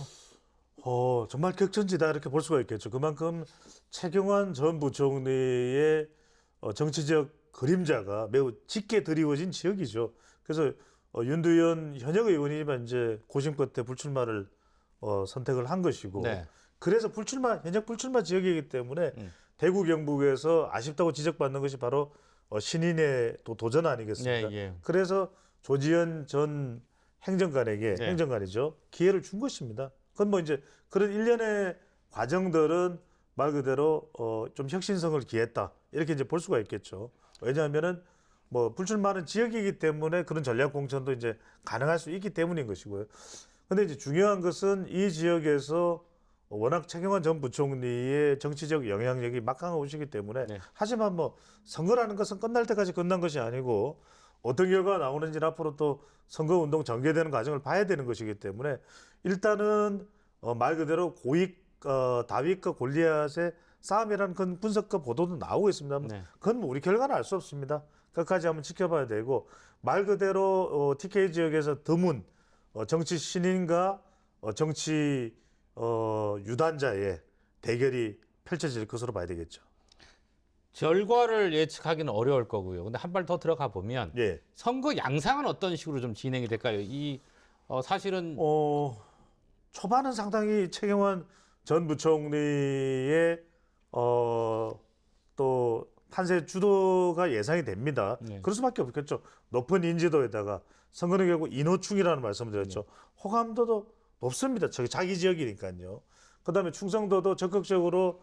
정말 격전지다 이렇게 볼 수가 있겠죠. 그만큼 최경환 전 부총리의 정치적 그림자가 매우 짙게 드리워진 지역이죠. 그래서 윤두현 현역 의원이지만 이제 고심 끝에 불출마를 선택을 한 것이고,
네.
그래서 현역 불출마 지역이기 때문에 대구 경북에서 아쉽다고 지적받는 것이 바로 신인의 또 도전 아니겠습니까?
네, 예.
그래서 조지현 전 행정관에게
네.
행정관이죠 기회를 준 것입니다. 그건 뭐 이제 그런 일련의 과정들은 말 그대로 좀 혁신성을 기했다 이렇게 이제 볼 수가 있겠죠. 왜냐하면은 뭐 불출마하는 지역이기 때문에 그런 전략 공천도 이제 가능할 수 있기 때문인 것이고요. 근데 이제 중요한 것은 이 지역에서 워낙 최경환 전 부총리의 정치적 영향력이 막강하시기 때문에
네.
하지만 뭐 선거라는 것은 끝날 때까지 끝난 것이 아니고 어떤 결과가 나오는지는 앞으로 또 선거운동 전개되는 과정을 봐야 되는 것이기 때문에 일단은 말 그대로 다윗과 골리앗의 싸움이라는 큰 분석과 보도도 나오고 있습니다.
네.
그건 뭐 우리 결과는 알 수 없습니다. 끝까지 한번 지켜봐야 되고 말 그대로 TK 지역에서 드문 정치 신인과 정치 유단자의 대결이 펼쳐질 것으로 봐야 되겠죠.
결과를 예측하기는 어려울 거고요. 근데 한 발 더 들어가 보면
예.
선거 양상은 어떤 식으로 좀 진행이 될까요? 사실은
초반은 상당히 최경환 전 부총리의 또 판세 주도가 예상이 됩니다.
네.
그럴 수밖에 없겠죠. 높은 인지도에다가 선거는 결국 인호충이라는 말씀을 드렸죠. 호감도도 높습니다. 자기 지역이니까요. 그다음에 충성도도 적극적으로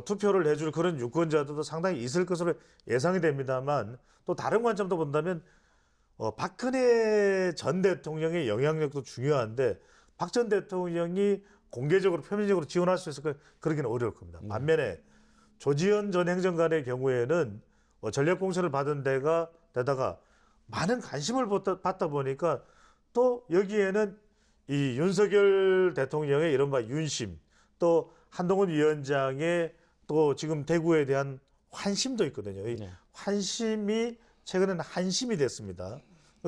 투표를 해줄 그런 유권자들도 상당히 있을 것으로 예상이 됩니다만 또 다른 관점도 본다면 박근혜 전 대통령의 영향력도 중요한데 박 전 대통령이 공개적으로 표면적으로 지원할 수 있을까 그러기는 어려울 겁니다. 반면에 조지현 전 행정관의 경우에는 전략 공천을 받은 데다가 많은 관심을 받다 보니까 또 여기에는 이 윤석열 대통령의 이른바 윤심 또 한동훈 위원장의 또 지금 대구에 대한 환심도 있거든요. 이
네.
환심이 최근에는 한심이 됐습니다.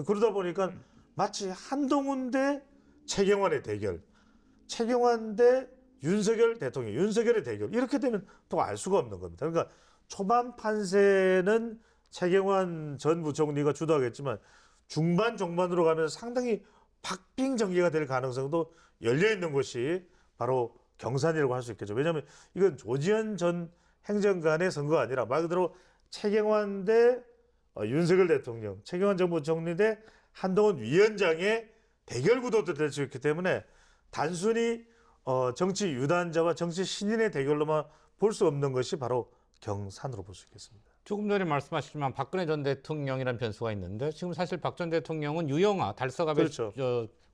그러다 보니까 마치 한동훈 대 최경환의 대결, 최경환 대 윤석열 대통령, 윤석열의 대결 이렇게 되면 또 알 수가 없는 겁니다. 그러니까 초반 판세는 최경환 전 부총리가 주도하겠지만 중반 종반으로 가면서 상당히 박빙전개가 될 가능성도 열려 있는 것이 바로 경산이라고 할 수 있겠죠. 왜냐하면 이건 조지현 전 행정관의 선거가 아니라 말 그대로 최경환 대 윤석열 대통령, 최경환 전 부총리 대 한동훈 위원장의 대결 구도도 될 수 있기 때문에 단순히 정치 유단자와 정치 신인의 대결로만 볼 수 없는 것이 바로 경산으로 볼 수 있겠습니다.
조금 전에 말씀하셨지만 박근혜 전 대통령이라는 변수가 있는데 지금 사실 박 전 대통령은 유영아 달서갑에
그렇죠.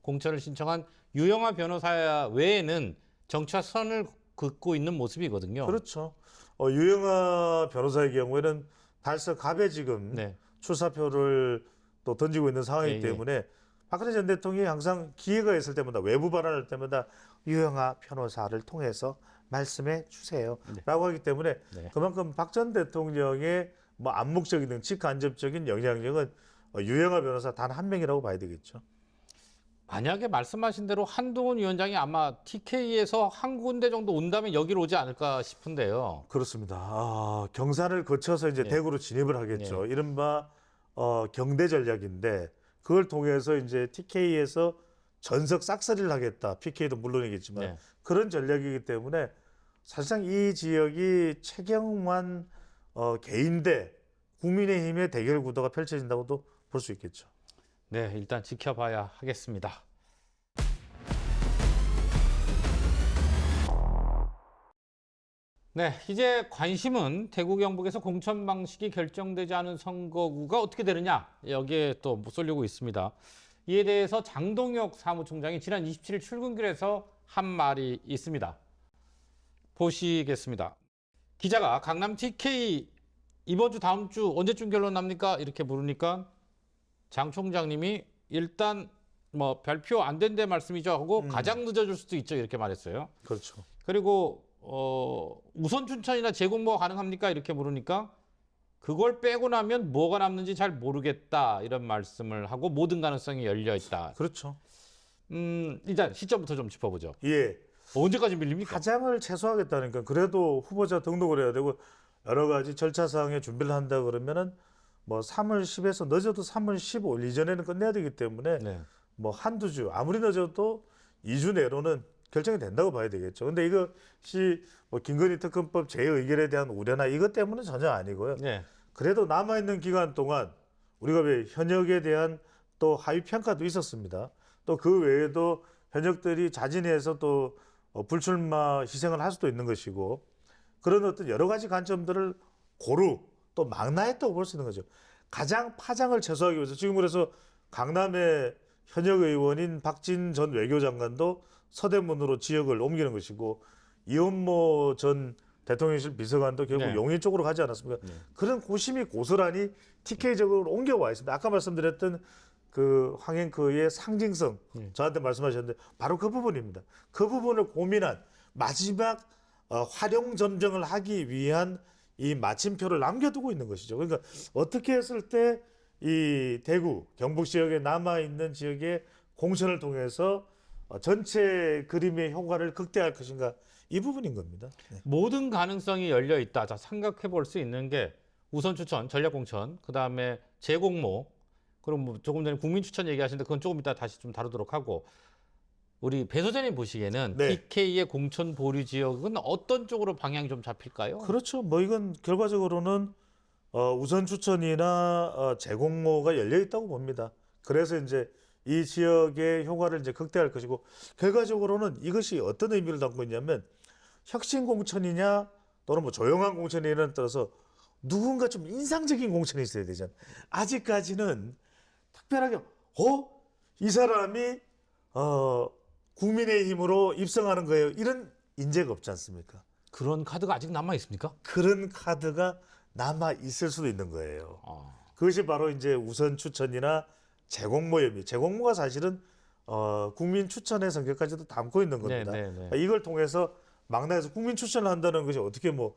공천을 신청한 유영아 변호사 외에는 정치와 선을 긋고 있는 모습이거든요.
그렇죠. 유영아 변호사의 경우에는 달서갑에 지금
네.
출사표를 또 던지고 있는 상황이기
예, 예.
때문에 박근혜 전 대통령이 항상 기회가 있을 때마다 외부 발언할 때마다 유영아 변호사를 통해서 말씀해 주세요 라고 하기 때문에
네.
그만큼 박 전 대통령의 뭐 암묵적이든 직간접적인 영향력은 유영아 변호사 단 한 명이라고 봐야 되겠죠.
만약에 말씀하신 대로 한동훈 위원장이 아마 TK에서 한 군데 정도 온다면 여기로 오지 않을까 싶은데요.
그렇습니다. 경산을 거쳐서 이제
예.
대구로 진입을 하겠죠. 이른바 경대 전략인데 그걸 통해서 이제 TK에서 전석 싹쓸이를 하겠다. PK도 물론이겠지만
네.
그런 전략이기 때문에 사실상 이 지역이 최경환 개인 대 국민의힘의 대결 구도가 펼쳐진다고도 볼 수 있겠죠.
네, 일단 지켜봐야 하겠습니다. 네, 이제 관심은 대구 경북에서 공천 방식이 결정되지 않은 선거구가 어떻게 되느냐 여기에 또 쏠리고 있습니다. 이에 대해서 장동혁 사무총장이 지난 27일 출근길에서 한 말이 있습니다. 보시겠습니다. 기자가 강남 TK 이번 주 다음 주 언제쯤 결론 납니까? 이렇게 물으니까 장 총장님이 일단 뭐 발표 안 된데 말씀이죠 하고 가장 늦어질 수도 있죠 이렇게 말했어요.
그렇죠.
그리고 우선 춘천이나 재공모가 가능합니까? 이렇게 물으니까 그걸 빼고 나면 뭐가 남는지 잘 모르겠다 이런 말씀을 하고 모든 가능성이 열려 있다.
그렇죠.
일단 시점부터 좀 짚어보죠.
예.
언제까지 밀립니까?
가장을 최소화하겠다니까 그래도 후보자 등록을 해야 되고 여러 가지 절차 사항에 준비를 한다 그러면은 뭐 3월 10에서 늦어도 3월 15일 이전에는 끝내야 되기 때문에
네.
뭐 한두 주 아무리 늦어도 2주 내로는 결정이 된다고 봐야 되겠죠. 근데 이것이 뭐 김건희 특검법 재의결에 대한 우려나 이것 때문은 전혀 아니고요.
네.
그래도 남아있는 기간 동안 우리가 왜 현역에 대한 또 하위 평가도 있었습니다. 또 그 외에도 현역들이 자진해서 또 불출마 희생을 할 수도 있는 것이고 그런 어떤 여러 가지 관점들을 고루 또 망라했다고 볼 수 있는 거죠. 가장 파장을 최소화하기 위해서 지금 그래서 강남의 현역 의원인 박진 전 외교장관도 서대문으로 지역을 옮기는 것이고 이원모 전 대통령실 비서관도 결국
네.
용인 쪽으로 가지 않았습니까?
네.
그런 고심이 고스란히 TK적으로 옮겨와 있습니다. 아까 말씀드렸던 그 황행크의 상징성 저한테 말씀하셨는데 바로 그 부분입니다. 그 부분을 고민한 마지막 활용 전쟁을 하기 위한 이 마침표를 남겨두고 있는 것이죠. 그러니까 어떻게 했을 때 이 대구, 경북 지역에 남아있는 지역의 공천을 통해서 전체 그림의 효과를 극대화할 것인가 이 부분인 겁니다. 네.
모든 가능성이 열려 있다. 자, 생각해 볼 수 있는 게 우선 추천, 전략 공천, 그다음에 재공모, 그리고 뭐 조금 전에 국민 추천 얘기하시는데 그건 조금 이따 다시 좀 다루도록 하고 우리 배 소장님 보시기에는
네.
TK의 공천 보류 지역은 어떤 쪽으로 방향이 좀 잡힐까요?
그렇죠. 뭐 이건 결과적으로는 우선 추천이나 재공모가 열려 있다고 봅니다. 그래서 이제 이 지역의 효과를 이제 극대화할 것이고 결과적으로는 이것이 어떤 의미를 담고 있냐면 혁신 공천이냐 또는 뭐 조용한 공천이 이런 따라서 누군가 좀 인상적인 공천이 있어야 되잖아. 아직까지는 특별하게 이 사람이 국민의힘으로 입성하는 거예요. 이런 인재가 없지 않습니까?
그런 카드가 아직 남아 있습니까?
그런 카드가 남아 있을 수도 있는 거예요.
아.
그것이 바로 이제 우선 추천이나 재공모입니다. 재공모가 사실은 국민 추천의 성격까지도 담고 있는 겁니다.
네.
그러니까 이걸 통해서 막내에서 국민 추천을 한다는 것이 어떻게 뭐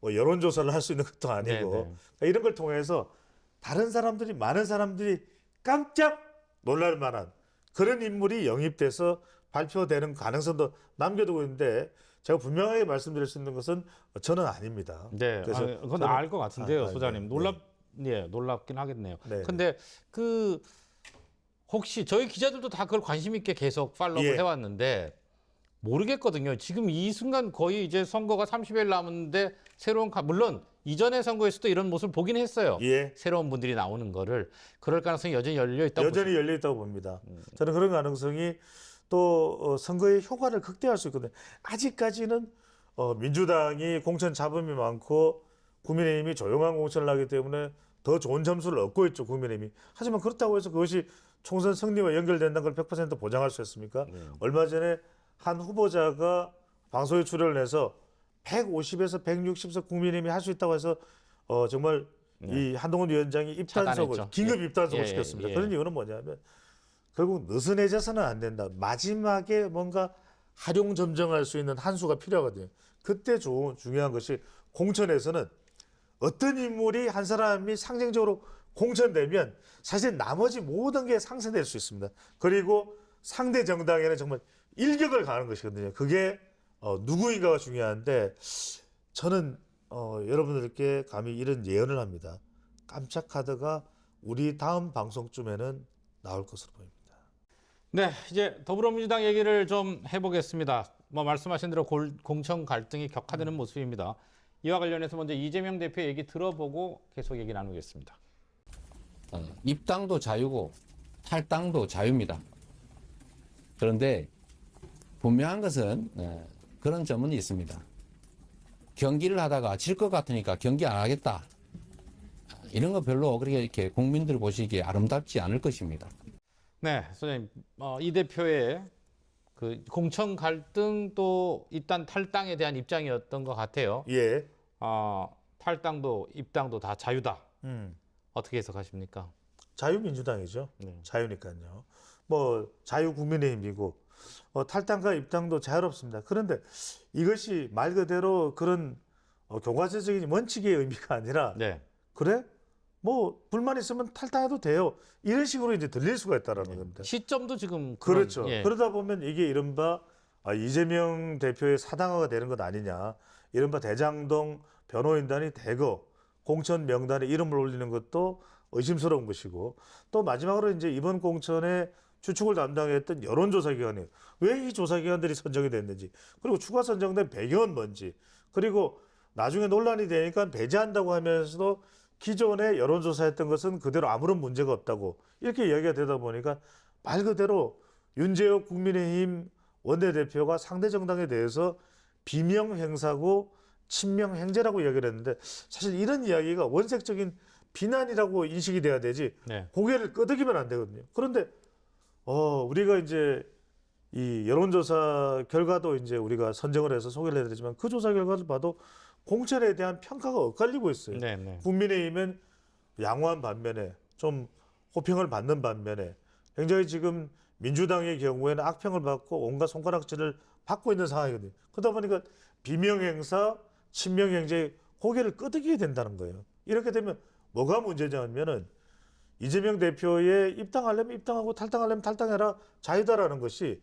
여론조사를 할 수 있는 것도 아니고
네.
그러니까 이런 걸 통해서 다른 사람들이 많은 사람들이 깜짝 놀랄 만한 그런 인물이 영입돼서 발표되는 가능성도 남겨두고 있는데 제가 분명하게 말씀드릴 수 있는 것은 저는 아닙니다.
네,
그래서
그건
저는-
알 것 같은데요,
네,
소장님. 놀랍긴 하겠네요.
네.
근데 그 혹시 저희 기자들도 다 그걸 관심 있게 계속 팔로우를
예.
해왔는데 모르겠거든요. 지금 이 순간 거의 이제 선거가 30일 남았는데 새로운 물론 이전의 선거에서도 이런 모습을 보긴 했어요.
예.
새로운 분들이 나오는 거를 그럴 가능성이 여전히 열려 있다고
여전히 열려 있다고 봅니다. 저는 그런 가능성이 또 선거의 효과를 극대화할 수 있거든요. 아직까지는 민주당이 공천 잡음이 많고 국민의힘이 조용한 공천을 하기 때문에 더 좋은 점수를 얻고 있죠, 국민의힘이. 하지만 그렇다고 해서 그것이 총선 승리와 연결된다는 걸 100% 보장할 수 있습니까? 얼마 전에 한 후보자가 방송에 출연을 해서 150에서 160석 국민의힘이 할 수 있다고 해서 정말 이 한동훈 위원장이 입단속을
차단했죠.
긴급 입단속을
예,
시켰습니다.
예.
그런 이유는 뭐냐면 결국 느슨해져서는 안 된다. 마지막에 뭔가 활용점정할 수 있는 한 수가 필요하거든요. 그때 중요한 것이 공천에서는 어떤 인물이 한 사람이 상징적으로 공천되면 사실 나머지 모든 게 상쇄될 수 있습니다. 그리고 상대 정당에는 정말 일격을 가하는 것이거든요. 그게 누구인가가 중요한데 저는 여러분들께 감히 이런 예언을 합니다. 깜짝 카드가 우리 다음 방송쯤에는 나올 것으로 보입니다.
네, 이제 더불어민주당 얘기를 좀 해보겠습니다. 뭐 말씀하신 대로 공천 갈등이 격화되는 모습입니다. 이와 관련해서 먼저 이재명 대표 얘기 들어보고 계속 얘기 나누겠습니다.
입당도 자유고 탈당도 자유입니다. 그런데 분명한 것은 그런 점은 있습니다. 경기를 하다가 질 것 같으니까 경기 안 하겠다. 이런 거 별로 그렇게 이렇게 국민들 보시기에 아름답지 않을 것입니다.
네, 소장님, 이 대표의 그 공천 갈등 또 일단 탈당에 대한 입장이었던 것 같아요.
예.
탈당도 입당도 다 자유다.
음.
어떻게 해석하십니까?
자유민주당이죠.
네.
자유니까요. 뭐 자유국민의힘이고 탈당과 입당도 자유롭습니다. 그런데 이것이 말 그대로 그런 교과서적인 원칙의 의미가 아니라
네.
그래? 뭐 불만 있으면 탈당해도 돼요. 이런 식으로 이제 들릴 수가 있다라는 겁니다.
시점도 지금
그렇죠.
예.
그러다 보면 이게 이른바 이재명 대표의 사당화가 되는 것 아니냐. 이른바 대장동 변호인단이 대거 공천 명단에 이름을 올리는 것도 의심스러운 것이고 또 마지막으로 이제 이번 공천에 추측을 담당했던 여론조사기관이에요. 왜 이 조사기관들이 선정이 됐는지 그리고 추가 선정된 배경은 뭔지 그리고 나중에 논란이 되니까 배제한다고 하면서도 기존에 여론조사했던 것은 그대로 아무런 문제가 없다고 이렇게 이야기가 되다 보니까 말 그대로 윤재욱 국민의힘 원내대표가 상대 정당에 대해서 비명 행사고 친명 행제라고 이야기를 했는데 사실 이런 이야기가 원색적인 비난이라고 인식이 돼야 되지
네.
고개를 끄덕이면 안 되거든요. 그런데 우리가 이제 이 여론조사 결과도 이제 우리가 선정을 해서 소개를 해드리지만 그 조사 결과를 봐도 공천에 대한 평가가 엇갈리고 있어요.
네, 네.
국민의힘은 양호한 반면에 좀 호평을 받는 반면에 굉장히 지금 민주당의 경우에는 악평을 받고 온갖 손가락질을 받고 있는 상황이거든요. 그러다 보니까 비명행사, 친명행제에 고개를 끄덕이게 된다는 거예요. 이렇게 되면 뭐가 문제냐면은 이재명 대표의 입당하려면 입당하고 탈당하려면 탈당해라 자유다라는 것이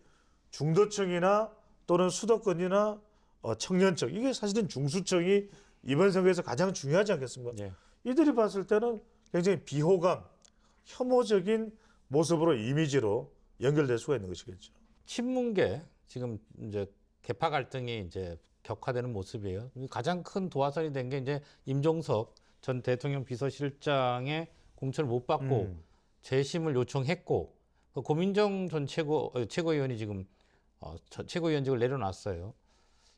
중도층이나 또는 수도권이나 청년층 이게 사실은 중수층이 이번 선거에서 가장 중요하지 않겠습니까?
네.
이들이 봤을 때는 굉장히 비호감, 혐오적인 모습으로 이미지로 연결될 수가 있는 것이겠죠.
친문계 지금 이제 계파 갈등이 이제 격화되는 모습이에요. 가장 큰 도화선이 된 게 이제 임종석 전 대통령 비서실장의 공천을 못 받고 재심을 요청했고 고민정 전 최고위원이 지금 최고위원직을 내려놨어요.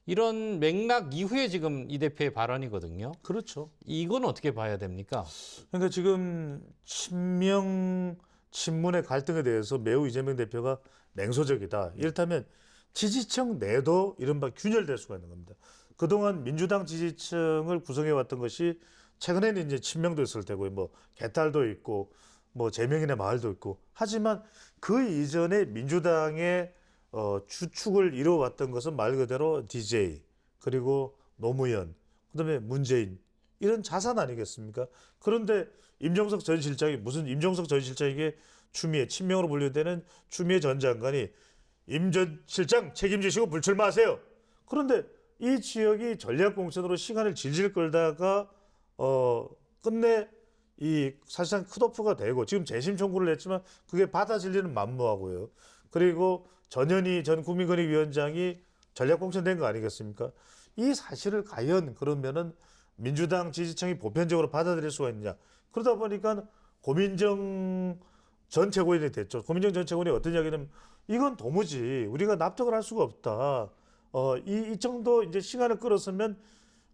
이런 맥락 이후에 지금 이 대표의 발언이거든요.
그렇죠.
이건 어떻게 봐야 됩니까?
그러니까 지금 친명 친문의 갈등에 대해서 매우 이재명 대표가 냉소적이다. 이렇다면 지지층 내도 이른바 균열될 수가 있는 겁니다. 그동안 민주당 지지층을 구성해 왔던 것이 최근에는 이제 친명도 있을 테고 뭐 개딸도 있고 뭐 재명인의 마을도 있고 하지만 그 이전에 민주당의 주축을 이뤄왔던 것은 말 그대로 DJ 그리고 노무현 그다음에 문재인 이런 자산 아니겠습니까? 그런데 임종석 전 실장이 무슨 임종석 전 실장에게 추미애 친명으로 분류되는 추미애 전 장관이 임 전 실장 책임지시고 불출마하세요. 그런데 이 지역이 전략공천으로 시간을 질질 끌다가 끝내 이 사실상 컷오프가 되고 지금 재심 청구를 했지만 그게 받아들이는 만무하고요. 그리고 전현희 전 국민권익위원장이 전략공천된 거 아니겠습니까? 이 사실을 과연 그러면은 민주당 지지층이 보편적으로 받아들일 수가 있느냐? 그러다 보니까 고민정 전 최고위원이 됐죠. 고민정 전 최고위원이 어떤 이야기냐면 이건 도무지 우리가 납득을 할 수가 없다. 이 정도 이제 시간을 끌었으면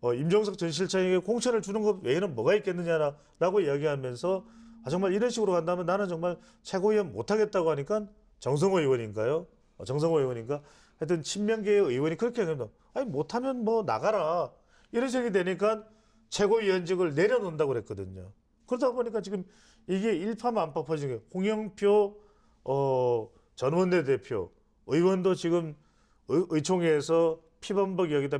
임종석 전 실장에게 공천을 주는 것 외에는 뭐가 있겠느냐라고 이야기하면서 정말 이런 식으로 간다면 나는 정말 최고위원 못하겠다고 하니까 정성호 의원인가요? 정성호 의원인가? 하여튼 친명계의 의원이 그렇게 얘기합니다. 아니 못하면 뭐 나가라. 이런 식이 되니까 최고위원직을 내려놓는다고 그랬거든요. 그러다 보니까 지금 이게 일파만파 퍼지는 게 홍영표 전 원내대표 의원도 지금 의총회에서 피범벅 이야기다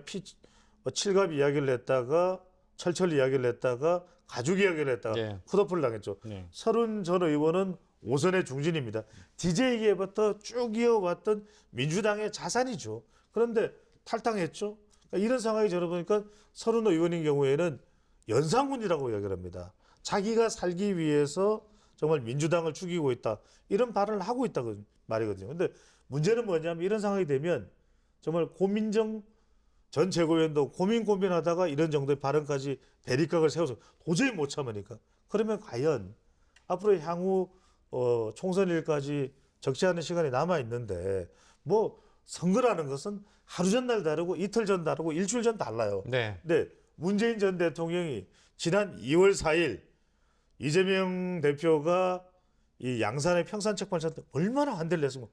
칠갑 이야기를 했다가 철철 이야기를 했다가 가죽 이야기를 했다가
네.
컷오프를 당했죠.
네.
서른 전 의원은 오선의 중진입니다. DJ계부터 쭉 이어왔던 민주당의 자산이죠. 그런데 탈당했죠. 그러니까 이런 상황이 저러보니까 서른 의원인 경우에는 연상군이라고 이야기를 합니다. 자기가 살기 위해서 정말 민주당을 죽이고 있다. 이런 발언을 하고 있다고 말이거든요. 근데 문제는 뭐냐면 이런 상황이 되면 정말 고민정 전 최고위원도 고민하다가 이런 정도의 발언까지 대립각을 세워서 도저히 못 참으니까 그러면 과연 앞으로 향후 총선일까지 적지 않은 시간이 남아 있는데 뭐 선거라는 것은 하루 전날 다르고 이틀 전 다르고 일주일 전 달라요.
네.
근데 문재인 전 대통령이 지난 2월 4일 이재명 대표가 이 양산의 평산책방찬 때 얼마나 한대를 냈으면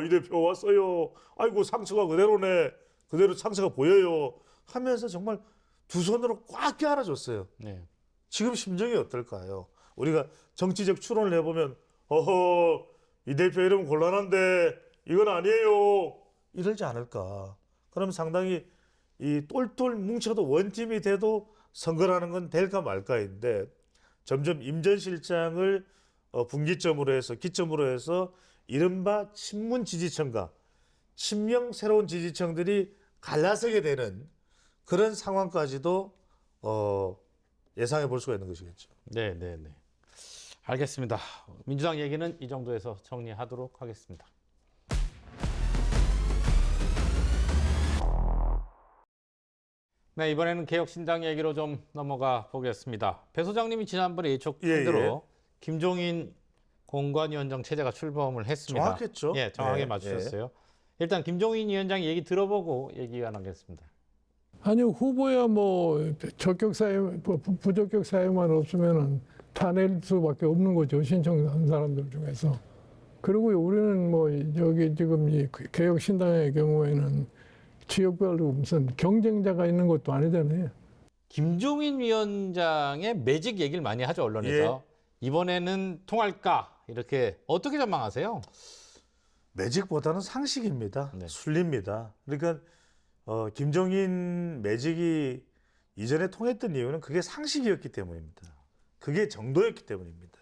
이 대표 왔어요. 아이고 상처가 그대로네. 그대로 상처가 보여요. 하면서 정말 두 손으로 꽉 껴안아줬어요.
네.
지금 심정이 어떨까요? 우리가 정치적 추론을 해보면 이 대표 이러면 곤란한데 이건 아니에요. 이러지 않을까. 그럼 상당히 이 똘똘 뭉쳐도 원팀이 돼도 선거라는 건 될까 말까인데 점점 임 전 실장을 분기점으로 해서 기점으로 해서 이른바 친문 지지층과 친명 새로운 지지층들이 갈라서게 되는 그런 상황까지도 예상해 볼 수가 있는 것이겠죠.
네, 네, 네. 알겠습니다. 민주당 얘기는 이 정도에서 정리하도록 하겠습니다. 네, 이번에는 개혁신당 얘기로 좀 넘어가 보겠습니다. 배 소장님이 지난번에 예측한 대로 김종인 공관위원장 체제가 출범을 했습니다.
정확했죠?
예, 정확하게
네,
맞추셨어요. 일단 김종인 위원장 얘기 들어보고 얘기가 나겠습니다.
아니요, 후보야 뭐 적격 사유, 부적격 사유만 없으면은 타낼 수밖에 없는 거죠. 신청한 사람들 중에서. 그리고 우리는 뭐 여기 지금 이 개혁신당의 경우에는 지역별로 무슨 경쟁자가 있는 것도 아니잖아요.
김종인 위원장의 매직 얘기를 많이 하죠, 언론에서. 이번에는 통할까? 이렇게 어떻게 전망하세요?
매직보다는 상식입니다.
네.
순리입니다. 그러니까 김종인 매직이 이전에 통했던 이유는 그게 상식이었기 때문입니다. 그게 정도였기 때문입니다.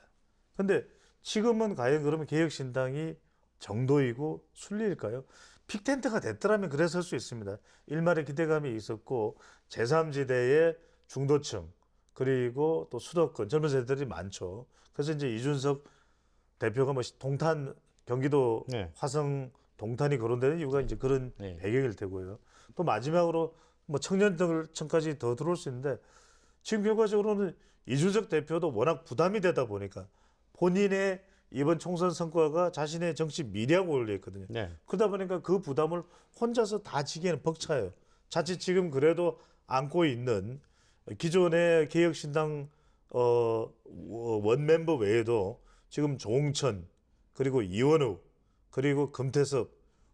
그런데 지금은 과연 그러면 개혁신당이 정도이고 순리일까요? 픽텐트가 됐더라면 그랬을 수 있습니다. 일말의 기대감이 있었고 제3지대의 중도층 그리고 또 수도권 젊은 세대들이 많죠. 그래서 이제 이준석 대표가 뭐 동탄 경기도
네.
화성 동탄이 거론되는 이유가 이제 그런
네.
배경일 테고요. 또 마지막으로 뭐 청년층까지 더 들어올 수 있는데 지금 결과적으로는 이준석 대표도 워낙 부담이 되다 보니까 본인의 이번 총선 성과가 자신의 정치 미래하고 올려 있거든요.
네.
그러다 보니까 그 부담을 혼자서 다 지기에는 벅차요. 자칫 지금 그래도 안고 있는 기존의 개혁신당 원멤버 외에도 지금 조홍천 그리고 이원욱 그리고 금태섭,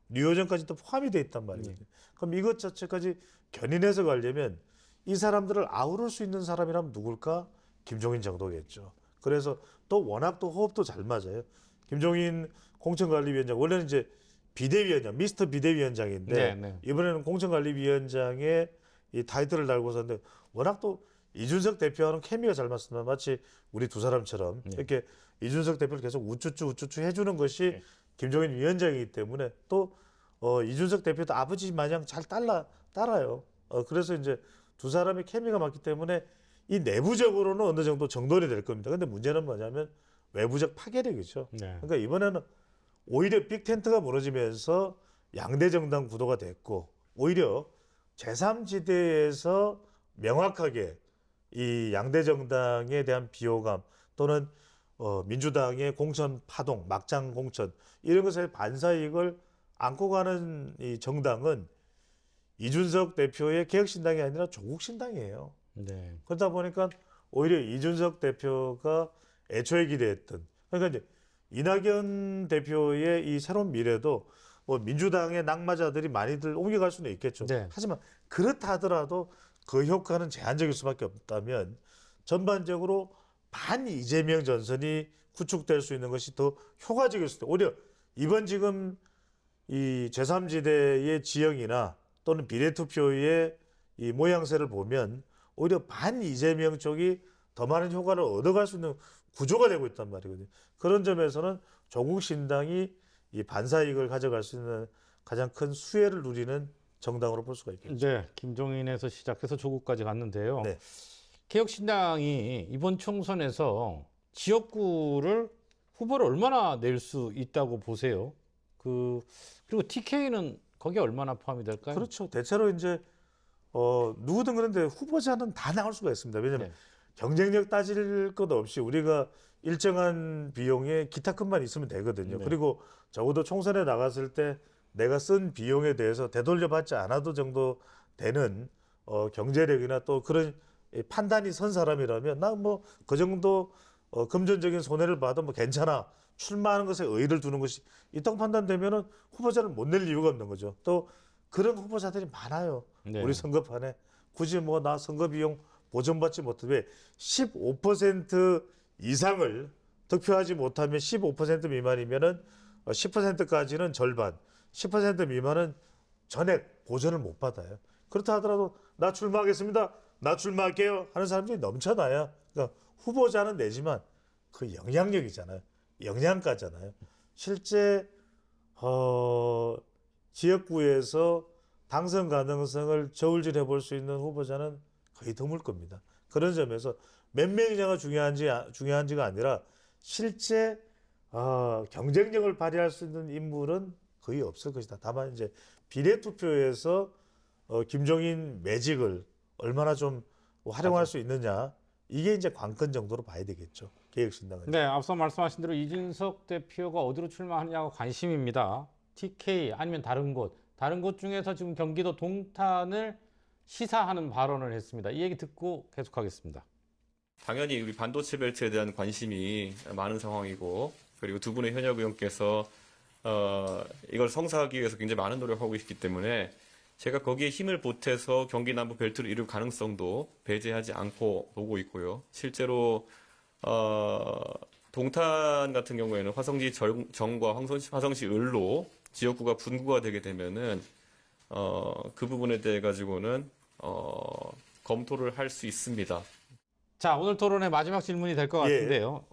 류호정까지도 포함이 돼 있단 말이에요. 그럼 이것 자체까지 견인해서 가려면 이 사람들을 아우를 수 있는 사람이라면 누굴까? 김종인 정도겠죠. 그래서 또 워낙 또 호흡도 잘 맞아요. 김종인 공천관리위원장 원래는 이제 비대위원장, 미스터 비대위원장인데
네, 네.
이번에는 공천관리위원장의 이 타이틀을 달고 섰는데 워낙 또 이준석 대표와는 케미가 잘 맞습니다. 마치 우리 두 사람처럼 이렇게 이준석 대표를 계속 우쭈쭈 해주는 것이 김종인 위원장이기 때문에 또 이준석 대표도 아버지 마냥 잘 따라요. 그래서 이제 두 사람의 케미가 맞기 때문에 이 내부적으로는 어느 정도 정돈이 될 겁니다. 근데 문제는 뭐냐면 외부적 파괴력이죠.
네.
그러니까 이번에는 오히려 빅텐트가 무너지면서 양대 정당 구도가 됐고 오히려 제3지대에서 명확하게 이 양대 정당에 대한 비호감 또는 민주당의 공천 파동, 막장 공천 이런 것의 반사이익을 안고 가는 이 정당은 이준석 대표의 개혁신당이 아니라 조국신당이에요.
네.
그러다 보니까 오히려 이준석 대표가 애초에 기대했던 그러니까 이제 이낙연 대표의 이 새로운 미래도 뭐 민주당의 낙마자들이 많이들 옮겨갈 수는 있겠죠.
네.
하지만 그렇다 하더라도 그 효과는 제한적일 수밖에 없다면 전반적으로 반 이재명 전선이 구축될 수 있는 것이 더 효과적일 수도. 오히려 이번 지금 이 제3지대의 지형이나 또는 비례투표의 이 모양새를 보면 오히려 반 이재명 쪽이 더 많은 효과를 얻어갈 수 있는 구조가 되고 있단 말이거든요. 그런 점에서는 조국 신당이 이 반사이익을 가져갈 수 있는 가장 큰 수혜를 누리는 정당으로 볼 수가 있겠죠.
네, 김종인에서 시작해서 조국까지 갔는데요.
네.
개혁신당이 이번 총선에서 지역구를 후보를 얼마나 낼 수 있다고 보세요? 그리고 TK는 거기에 얼마나 포함이 될까요?
그렇죠. 대체로 이제 누구든 그런데 후보자는 다 나올 수가 있습니다. 왜냐하면
네.
경쟁력 따질 것 없이 우리가 일정한 비용에 기타금만 있으면 되거든요.
네.
그리고 적어도 총선에 나갔을 때 내가 쓴 비용에 대해서 되돌려받지 않아도 정도 되는 경제력이나 또 그런 판단이 선 사람이라면 나 뭐 그 정도 금전적인 손해를 봐도 뭐 괜찮아. 출마하는 것에 의의를 두는 것이 있다고 판단되면은 후보자를 못 낼 이유가 없는 거죠. 또 그런 후보자들이 많아요.
네.
우리 선거판에 굳이 뭐 나 선거 비용 보전받지 못해 왜 15% 이상을 득표하지 못하면 15% 미만이면은 10%까지는 절반, 10% 미만은 전액 보전을 못 받아요. 그렇다 하더라도 나 출마하겠습니다. 나 출마할게요 하는 사람들이 넘쳐나요. 그러니까 후보자는 내지만 그 영향력이잖아요. 영양가잖아요. 실제 지역구에서 당선 가능성을 저울질해 볼 수 있는 후보자는 거의 드물 겁니다. 그런 점에서 몇 명이냐가 중요한지가 아니라 실제 경쟁력을 발휘할 수 있는 인물은 거의 없을 것이다. 다만 이제 비례투표에서 김종인 매직을 얼마나 좀 활용할 수 있느냐 이게 이제 관건 정도로 봐야 되겠죠. 개혁신당은.
네, 앞서 말씀하신 대로 이준석 대표가 어디로 출마하느냐가 관심입니다. TK 아니면 다른 곳 중에서 지금 경기도 동탄을 시사하는 발언을 했습니다. 이 얘기 듣고 계속하겠습니다.
당연히 우리 반도체 벨트에 대한 관심이 많은 상황이고, 그리고 두 분의 현역 의원께서 이걸 성사하기 위해서 굉장히 많은 노력하고 있기 때문에 제가 거기에 힘을 보태서 경기 남부 벨트를 이룰 가능성도 배제하지 않고 보고 있고요. 실제로 동탄 같은 경우에는 화성시 정과 화성시 을로 지역구가 분구가 되게 되면은 그 부분에 대해 가지고는 검토를 할 수 있습니다.
자, 오늘 토론의 마지막 질문이 될 것
예.
같은데요.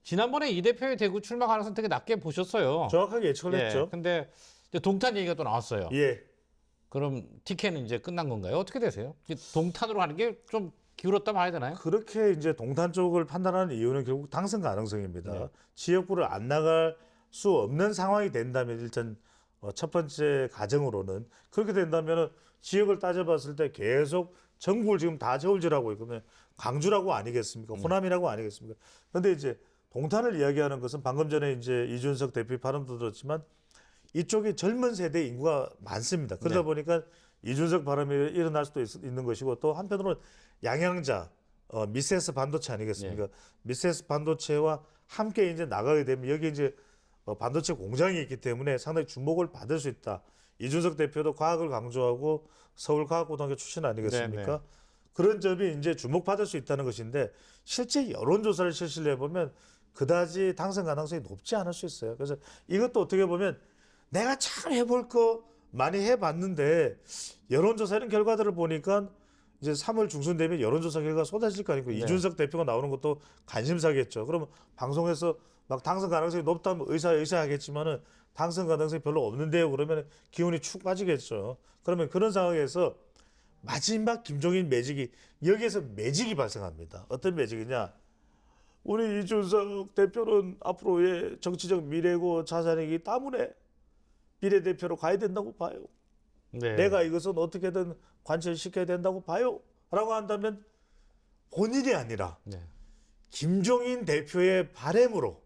지난번에 이 대표의 대구 출마 가능성 되게 낮게 보셨어요.
정확하게 예측을 했죠.
근데 이제 동탄 얘기가 또 나왔어요.
예.
그럼 TK는 이제 끝난 건가요? 어떻게 되세요? 이제 동탄으로 가는 게 좀 기울었다 봐야 되나요?
그렇게 이제 동탄 쪽을 판단하는 이유는 결국 당선 가능성입니다.
네.
지역구를 안 나갈 수 없는 상황이 된다면 일단 첫 번째 가정으로는 그렇게 된다면 지역을 따져봤을 때 계속 전국을 지금 다 저울질하고 있거든요. 강주라고 아니겠습니까? 호남이라고 아니겠습니까? 그런데 이제 동탄을 이야기하는 것은 방금 전에 이제 이준석 대표 발언도 들었지만 이쪽에 젊은 세대 인구가 많습니다. 그러다
네.
보니까 이준석 바람이 일어날 수도 있는 것이고 또 한편으로는 양양자 미세스 반도체 아니겠습니까? 미세스 반도체와 함께 이제 나가게 되면 여기 이제 반도체 공장이 있기 때문에 상당히 주목을 받을 수 있다. 이준석 대표도 과학을 강조하고 서울과학고등학교 출신 아니겠습니까?
네네.
그런 점이 이제 주목받을 수 있다는 것인데 실제 여론조사를 실시를 해보면 그다지 당선 가능성이 높지 않을 수 있어요. 그래서 이것도 어떻게 보면 내가 참 해볼 거 많이 해봤는데 여론조사 이런 결과들을 보니까 이제 3월 중순 되면 여론조사 결과가 쏟아질 거 아니고
네.
이준석 대표가 나오는 것도 관심사겠죠. 그러면 방송에서 막 당선 가능성이 높다면 의사하겠지만은 당선 가능성이 별로 없는데요. 그러면 기운이 축 빠지겠죠. 그러면 그런 상황에서 마지막 김종인 매직이 여기에서 매직이 발생합니다. 어떤 매직이냐? 우리 이준석 대표는 앞으로의 정치적 미래고 자산이기 때문에 비례대표로 가야 된다고 봐요.
네.
내가 이것은 어떻게든 관철시켜야 된다고 봐요. 라고 한다면 본인이 아니라
네.
김종인 대표의 바램으로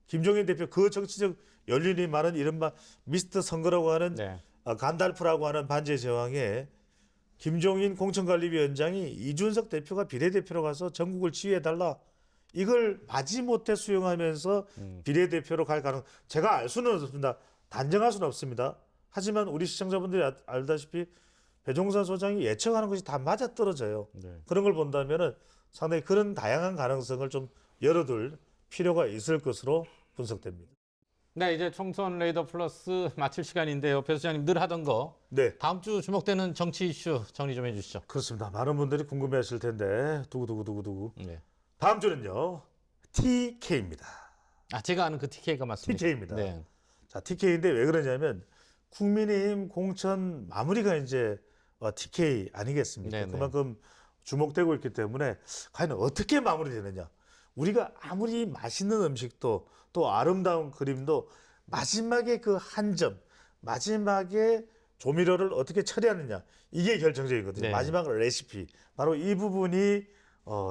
김종인 대표 그 정치적 연륜이 많은 이른바 미스터 선거라고 하는
네.
간달프라고 하는 반지의 제왕에 김종인 공천관리위원장이 이준석 대표가 비례대표로 가서 전국을 지휘해달라. 이걸 마지못해 수용하면서 비례대표로 갈 가능 제가 알 수는 없습니다. 단정할 수는 없습니다. 하지만 우리 시청자분들이 알다시피 배종선 소장이 예측하는 것이 다 맞아떨어져요.
네.
그런 걸 본다면은 상당히 그런 다양한 가능성을 좀 열어둘 필요가 있을 것으로 분석됩니다.
네, 이제 총선 레이더 플러스 마칠 시간인데요. 배 소장님 늘 하던 거
네,
다음 주 주목되는 정치 이슈 정리 좀 해주시죠.
그렇습니다. 많은 분들이 궁금해하실 텐데 두구두구두구두구.
네.
다음 주는요 TK입니다.
아, 제가 아는 그 TK가 맞습니다.
TK입니다.
네.
자, TK인데 왜 그러냐면 국민의힘 공천 마무리가 이제 TK 아니겠습니까?
네네.
그만큼 주목되고 있기 때문에 과연 어떻게 마무리되느냐. 우리가 아무리 맛있는 음식도 또 아름다운 그림도 마지막에 그 한 점, 마지막에 조미료를 어떻게 처리하느냐. 이게 결정적이거든요.
네.
마지막 레시피. 바로 이 부분이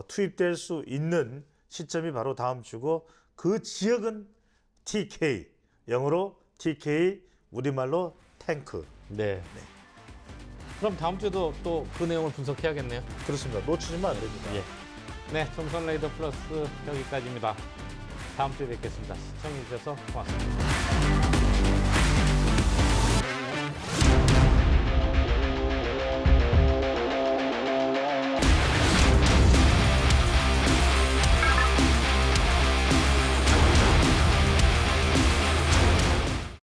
투입될 수 있는 시점이 바로 다음 주고 그 지역은 TK. 영어로 TK, 우리말로 탱크.
네. 그럼 다음 주에도 또 그 내용을 분석해야겠네요.
그렇습니다. 놓치시면 안 됩니다.
예. 네, 총선 레이더 플러스 여기까지입니다. 다음 주에 뵙겠습니다. 시청해주셔서 고맙습니다.